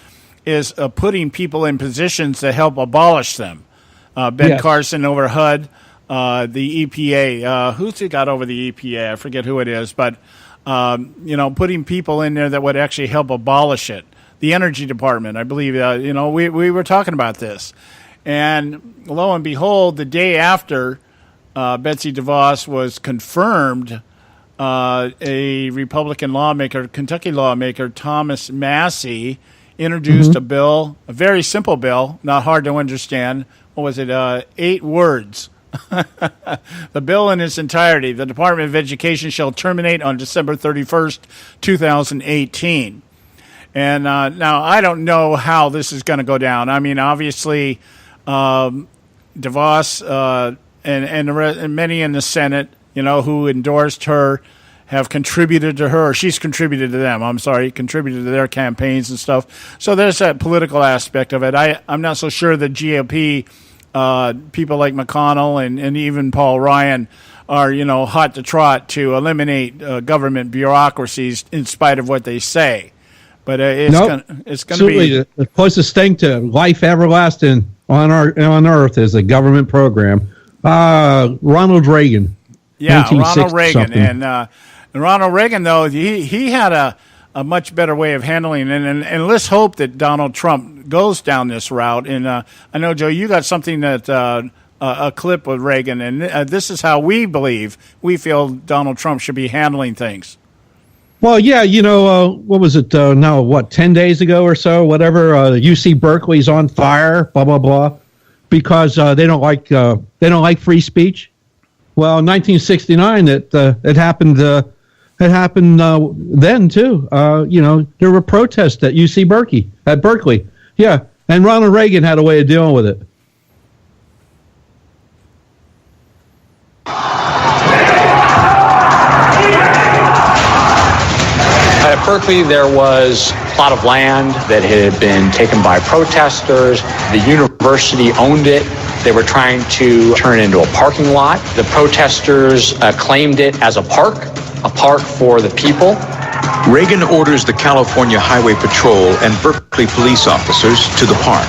is putting people in positions to help abolish them. Ben Carson over HUD, the EPA. Who's he got over the EPA? I forget who it is, but putting people in there that would actually help abolish it. The Energy Department, I believe. We were talking about this, and lo and behold, the day after Betsy DeVos was confirmed, a Republican lawmaker, Kentucky lawmaker, Thomas Massey, introduced a bill, a very simple bill, not hard to understand. What was it? 8 words. The bill in its entirety. The Department of Education shall terminate on December 31st, 2018. And now I don't know how this is going to go down. I mean, obviously, DeVos and many in the Senate, who endorsed her, have contributed to her, or she's contributed to them, contributed to their campaigns and stuff. So there's that political aspect of it. I'm not so sure that GOP, people like McConnell and even Paul Ryan are, hot to trot to eliminate government bureaucracies in spite of what they say. But it's going to be the closest thing to life everlasting on Earth is a government program. Ronald Reagan. Yeah, Ronald Reagan. And Ronald Reagan, though, he had a much better way of handling it. And let's hope that Donald Trump goes down this route. And I know, Joe, you got something that a clip with Reagan, and this is how we feel Donald Trump should be handling things. Well, yeah, what was it 10 days ago or so, whatever, UC Berkeley's on fire, blah, blah, blah, because they don't like free speech. Well, in 1969, it happened then, too. There were protests at UC Berkeley. Yeah, and Ronald Reagan had a way of dealing with it. At Berkeley, there was a plot of land that had been taken by protesters. The university owned it. They were trying to turn it into a parking lot. The protesters claimed it as a park for the people. Reagan orders the California Highway Patrol and Berkeley police officers to the park.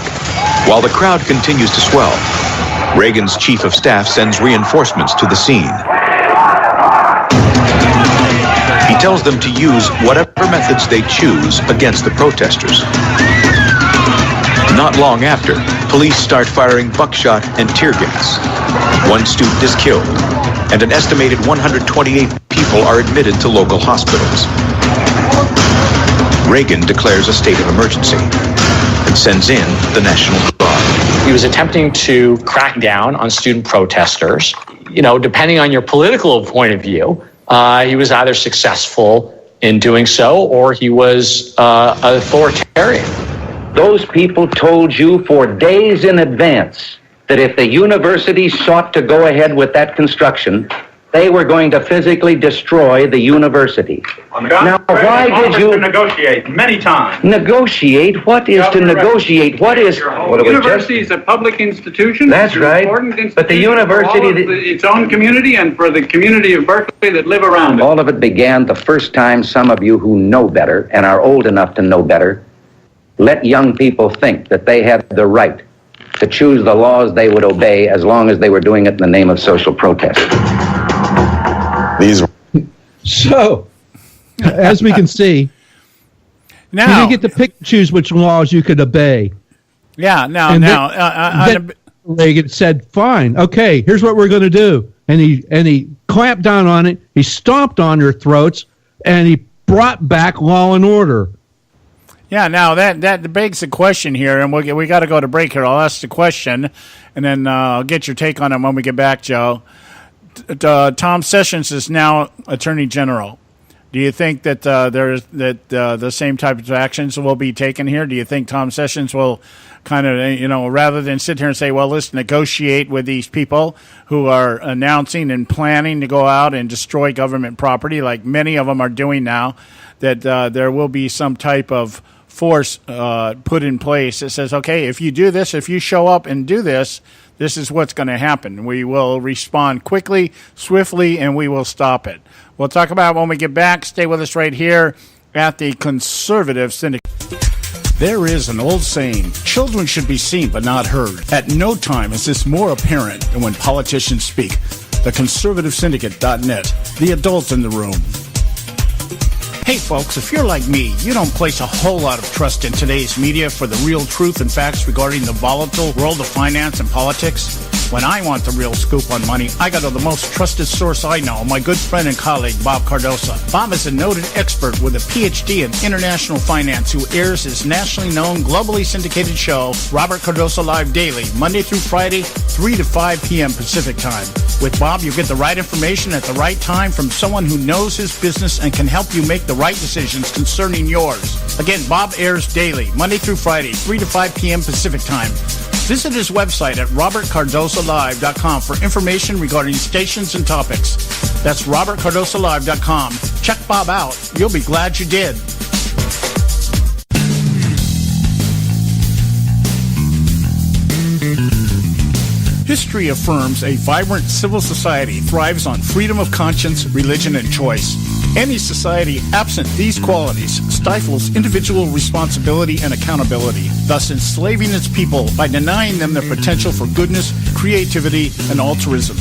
While the crowd continues to swell, Reagan's chief of staff sends reinforcements to the scene. He tells them to use whatever methods they choose against the protesters. Not long after, police start firing buckshot and tear gas. One student is killed, and an estimated 128 people are admitted to local hospitals. Reagan declares a state of emergency and sends in the National Guard. He was attempting to crack down on student protesters. Depending on your political point of view, he was either successful in doing so or he was authoritarian. Those people told you for days in advance that if the university sought to go ahead with that construction, they were going to physically destroy the university. Now, why did you negotiate many times? Negotiate? What is to negotiate? What is? The university is a public institution. That's right. But the university, its own community, and for the community of Berkeley that live around it. All of it began the first time some of you who know better and are old enough to know better let young people think that they had the right to choose the laws they would obey as long as they were doing it in the name of social protest. So, as we can see, now you get to pick and choose which laws you could obey. Yeah, Reagan said, "Fine, okay, here's what we're going to do," and he clamped down on it. He stomped on your throats, and he brought back law and order. Yeah, now that begs the question here, and we got to go to break here. I'll ask the question, and then I'll get your take on it when we get back, Joe. Tom Sessions is now Attorney General. Do you think that the same type of actions will be taken here? Do you think Tom Sessions will kind of, rather than sit here and say, well, let's negotiate with these people who are announcing and planning to go out and destroy government property, like many of them are doing now, that there will be some type of force put in place that says, okay, if you do this, if you show up and do this, this is what's going to happen. We will respond quickly, swiftly, and we will stop it. We'll talk about it when we get back. Stay with us right here at the Conservative Syndicate. There is an old saying, children should be seen but not heard. At no time is this more apparent than when politicians speak. TheConservativeSyndicate.net, the adult in the room. Hey folks, if you're like me, you don't place a whole lot of trust in today's media for the real truth and facts regarding the volatile world of finance and politics. When I want the real scoop on money, I go to the most trusted source I know, my good friend and colleague, Bob Cardoso. Bob is a noted expert with a PhD in international finance who airs his nationally known, globally syndicated show, Robert Cardoso Live Daily, Monday through Friday, 3 to 5 p.m. Pacific Time. With Bob, you get the right information at the right time from someone who knows his business and can help you make the right decisions concerning yours. Again, Bob airs daily, Monday through Friday, 3 to 5 p.m. Pacific Time. Visit his website at robertcardosolive.com for information regarding stations and topics. That's robertcardosolive.com. Check Bob out. You'll be glad you did. History affirms a vibrant civil society thrives on freedom of conscience, religion, and choice. Any society absent these qualities stifles individual responsibility and accountability, thus enslaving its people by denying them their potential for goodness, creativity, and altruism.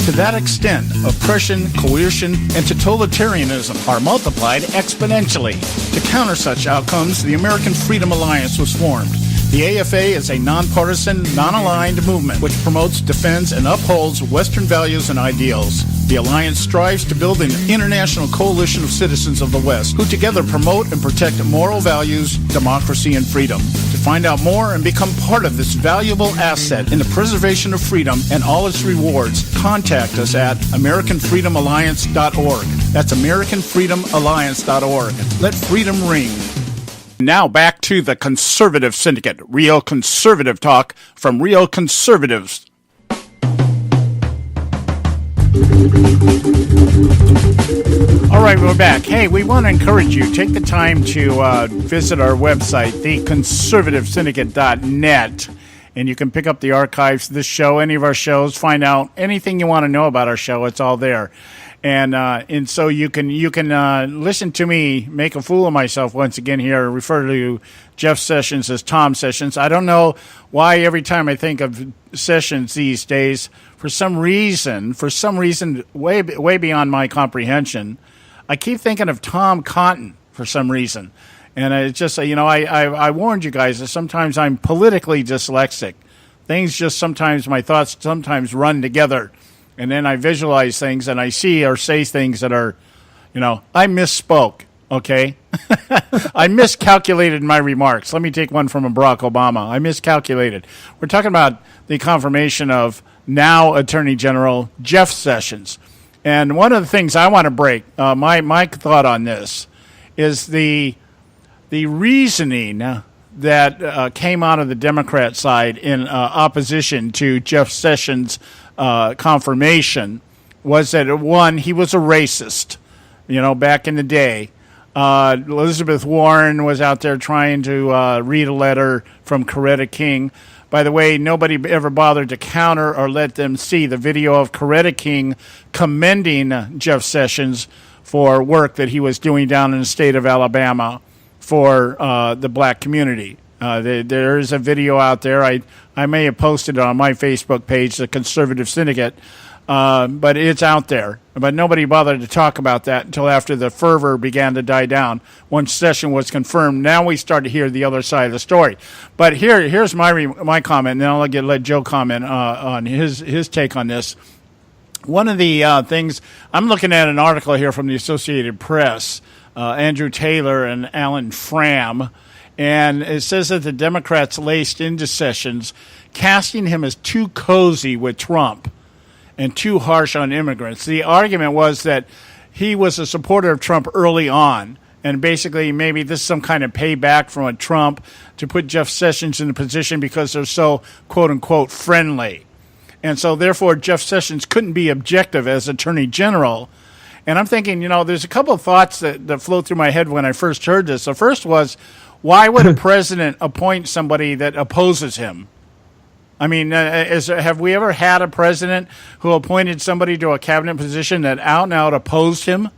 To that extent, oppression, coercion, and totalitarianism are multiplied exponentially. To counter such outcomes, the American Freedom Alliance was formed. The AFA is a nonpartisan, non-aligned movement which promotes, defends, and upholds Western values and ideals. The Alliance strives to build an international coalition of citizens of the West who together promote and protect moral values, democracy, and freedom. To find out more and become part of this valuable asset in the preservation of freedom and all its rewards, contact us at AmericanFreedomAlliance.org. That's AmericanFreedomAlliance.org. Let freedom ring. Now back to the Conservative Syndicate, real conservative talk from real conservatives. All right, we're back. Hey, we want to encourage you. Take the time to visit our website, theconservativesyndicate.net, and you can pick up the archives of this show, any of our shows, find out anything you want to know about our show. It's all there. And so you can listen to me make a fool of myself once again here, refer to Jeff Sessions as Tom Sessions. I don't know why every time I think of Sessions these days, for some reason, way beyond my comprehension, I keep thinking of Tom Cotton for some reason. And it's just, I warned you guys that sometimes I'm politically dyslexic. Things just sometimes, my thoughts sometimes run together. And then I visualize things and I see or say things that are, I misspoke, okay? I miscalculated my remarks. Let me take one from Barack Obama. I miscalculated. We're talking about the confirmation of now Attorney General Jeff Sessions. And one of the things I want to break, my thought on this, is the reasoning that came out of the Democrat side in opposition to Jeff Sessions' confirmation was that, one, he was a racist, back in the day. Elizabeth Warren was out there trying to read a letter from Coretta King. By the way, nobody ever bothered to counter or let them see the video of Coretta King commending Jeff Sessions for work that he was doing down in the state of Alabama for the black community. There is a video out there. I may have posted it on my Facebook page, the Conservative Syndicate, but it's out there. But nobody bothered to talk about that until after the fervor began to die down. Once Session was confirmed, now we start to hear the other side of the story. But here's my comment, and then I'll let Joe comment on his take on this. One of the things, I'm looking at an article here from the Associated Press, Andrew Taylor and Alan Fram, and it says that the Democrats laced into Sessions, casting him as too cozy with Trump and too harsh on immigrants. The argument was that he was a supporter of Trump early on, and basically maybe this is some kind of payback from Trump to put Jeff Sessions in a position because they're so, quote-unquote, friendly. And so, therefore, Jeff Sessions couldn't be objective as Attorney General. And I'm thinking, there's a couple of thoughts that flow through my head when I first heard this. The first was, why would a president appoint somebody that opposes him? I mean, have we ever had a president who appointed somebody to a cabinet position that out and out opposed him?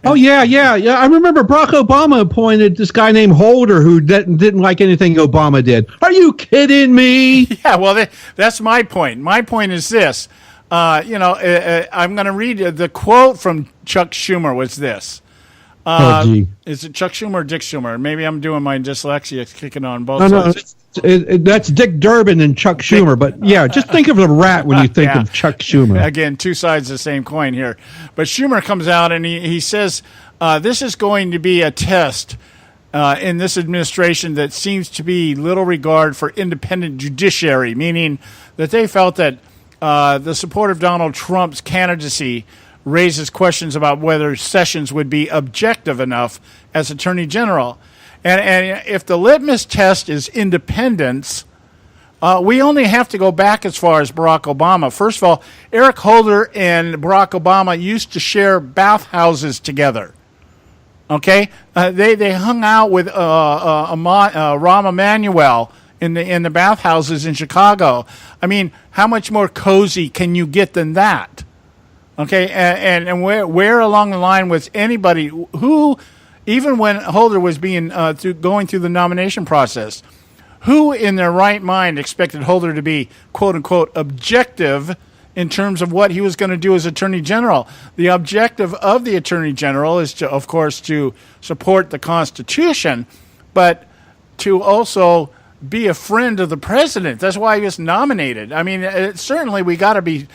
Oh, yeah. I remember Barack Obama appointed this guy named Holder who didn't like anything Obama did. Are you kidding me? Yeah, well, that's my point. My point is this. I'm going to read the quote from Chuck Schumer was this. Is it Chuck Schumer or Dick Schumer? Maybe I'm doing my dyslexia kicking on both sides. That's Dick Durbin and Chuck Schumer. But, yeah, just think of the rat when you think of Chuck Schumer. Again, two sides of the same coin here. But Schumer comes out and he says, this is going to be a test in this administration that seems to be little regard for independent judiciary, meaning that they felt that the support of Donald Trump's candidacy raises questions about whether Sessions would be objective enough as Attorney General. And if the litmus test is independence, we only have to go back as far as Barack Obama. First of all, Eric Holder and Barack Obama used to share bathhouses together. Okay? They hung out with Rahm Emanuel in the bathhouses in Chicago. I mean, how much more cozy can you get than that? Okay, and where along the line was anybody who, even when Holder was being going through the nomination process, who in their right mind expected Holder to be, quote unquote, objective in terms of what he was going to do as Attorney General. The objective of the Attorney General is to, of course, to support the Constitution, but to also be a friend of the president. That's why he was nominated. I mean, certainly we got to be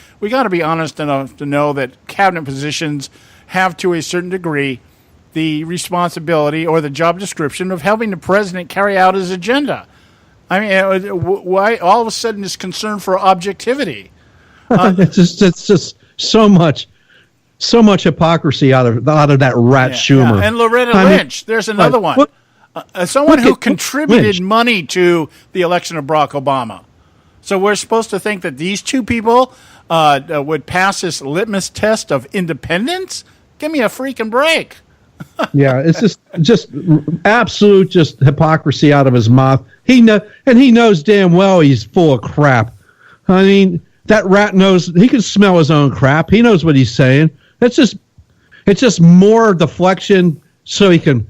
honest enough to know that cabinet positions have, to a certain degree, the responsibility or the job description of helping the president carry out his agenda. I mean, why all of a sudden this concern for objectivity? It's just so much hypocrisy out of that rat Schumer. Yeah. And Loretta Lynch, there's another one. Someone who contributed money to the election of Barack Obama. So we're supposed to think that these two people would pass this litmus test of independence? Give me a freaking break. Yeah, it's just absolute hypocrisy out of his mouth. He knows damn well he's full of crap. I mean, that rat knows he can smell his own crap. He knows what he's saying. It's just more deflection so he can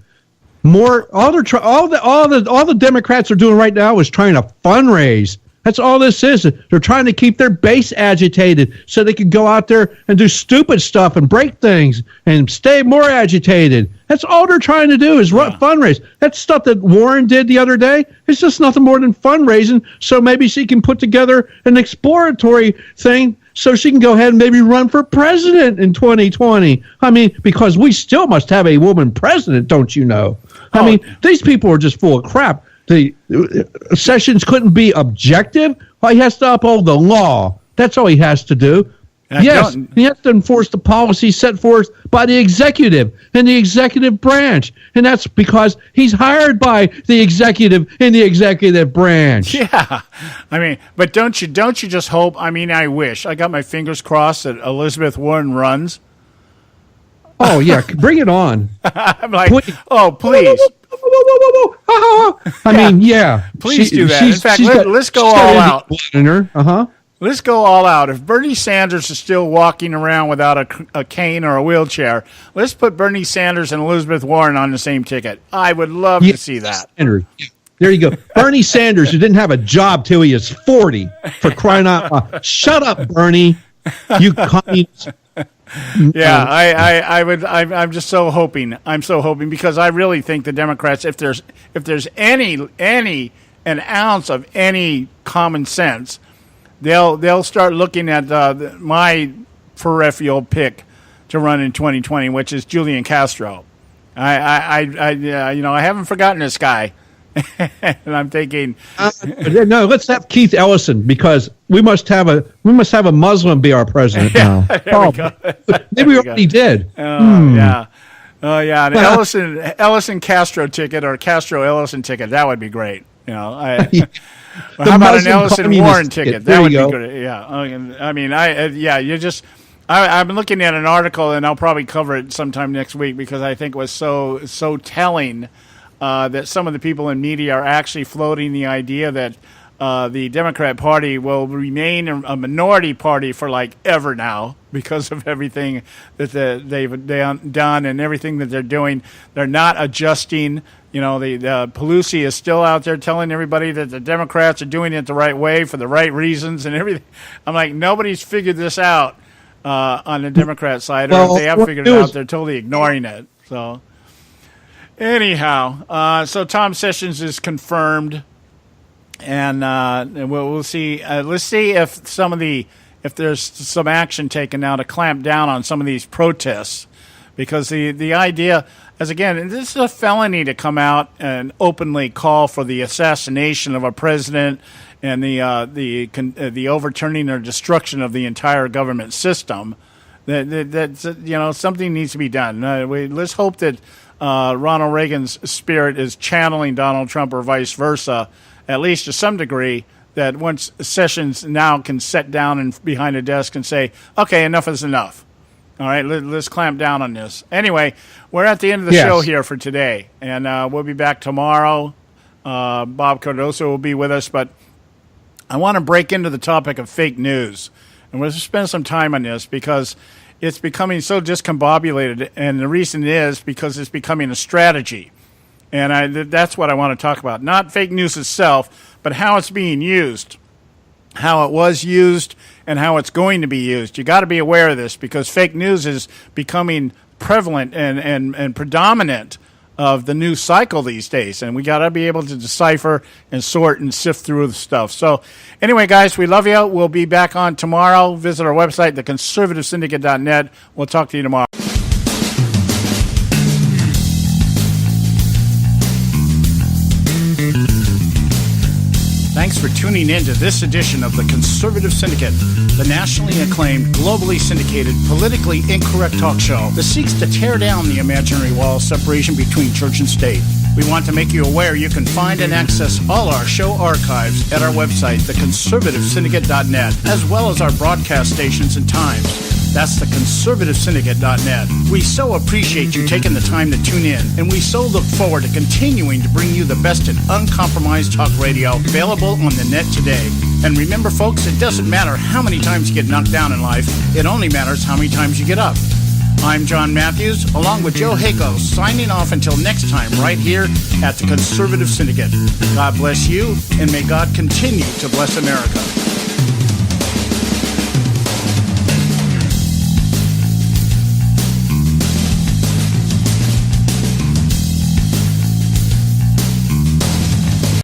more. All the Democrats are doing right now is trying to fundraise. That's all this is. They're trying to keep their base agitated so they can go out there and do stupid stuff and break things and stay more agitated. That's all they're trying to do is fundraise. That stuff that Warren did the other day is just nothing more than fundraising so maybe she can put together an exploratory thing so she can go ahead and maybe run for president in 2020. I mean, because we still must have a woman president, don't you know? I mean, these people are just full of crap. The Sessions couldn't be objective. Well, he has to uphold the law. That's all he has to do. Yes, he has to enforce the policy set forth by the executive and the executive branch, and that's because he's hired by the executive in the executive branch. Yeah, I mean, but don't you just hope? I mean, I wish. I got my fingers crossed that Elizabeth Warren runs. Oh yeah, bring it on. I'm like, please. I mean, yeah. Please do that. In fact, let's go all out. Let's go all out. If Bernie Sanders is still walking around without a cane or a wheelchair, let's put Bernie Sanders and Elizabeth Warren on the same ticket. I would love to see that. There you go. Bernie Sanders, who didn't have a job till he is 40, for crying out loud. Shut up, Bernie. You communist. Yeah, I'm just so hoping. I'm so hoping because I really think the Democrats, if there's an ounce of any common sense, they'll start looking at my peripheral pick to run in 2020, which is Julian Castro. I haven't forgotten this guy. And I'm thinking, no, let's have Keith Ellison because we must have a Muslim be our president now. There we go. Maybe we already did. Yeah. Oh yeah, an Ellison Castro ticket or Castro Ellison ticket. That would be great. You know, how about an Ellison Warren ticket? That would be good. Yeah. I mean, I've been looking at an article, and I'll probably cover it sometime next week because I think it was so telling. That some of the people in media are actually floating the idea that the Democrat Party will remain a minority party for like ever now because of everything that they've done and everything that they're doing. They're not adjusting. You know, the Pelosi is still out there telling everybody that the Democrats are doing it the right way for the right reasons and everything. I'm like, nobody's figured this out on the Democrat side, or if they have figured it out, they're totally ignoring it. So. Anyhow, so Tom Sessions is confirmed, and we'll see. Let's see if there's some action taken now to clamp down on some of these protests, because the idea, as again, this is a felony to come out and openly call for the assassination of a president and the overturning or destruction of the entire government system. That something needs to be done. Let's hope that. Ronald Reagan's spirit is channeling Donald Trump or vice versa, at least to some degree, that once Sessions now can sit down and behind a desk and say, okay, enough is enough. All right, let's clamp down on this. Anyway, we're at the end of the show here for today, and we'll be back tomorrow. Bob Cardoso will be with us, but I want to break into the topic of fake news, and we'll spend some time on this because it's becoming so discombobulated, and the reason is because it's becoming a strategy. And that's what I want to talk about. Not fake news itself, but how it's being used, how it was used, and how it's going to be used. You got to be aware of this because fake news is becoming prevalent and predominant of the news cycle these days, and we got to be able to decipher and sort and sift through the stuff. So anyway, guys, we love you. We'll be back on tomorrow. Visit our website, theconservativesyndicate.net. We'll talk to you tomorrow. Thanks for tuning in to this edition of the Conservative Syndicate, the nationally acclaimed, globally syndicated, politically incorrect talk show that seeks to tear down the imaginary wall of separation between church and state. We want to make you aware you can find and access all our show archives at our website, theconservativesyndicate.net, as well as our broadcast stations and times. That's theconservativesyndicate.net. We so appreciate you taking the time to tune in, and we so look forward to continuing to bring you the best in uncompromised talk radio available on the net today. And remember, folks, it doesn't matter how many times you get knocked down in life. It only matters how many times you get up. I'm John Matthews, along with Joe Hayko, signing off until next time right here at the Conservative Syndicate. God bless you, and may God continue to bless America.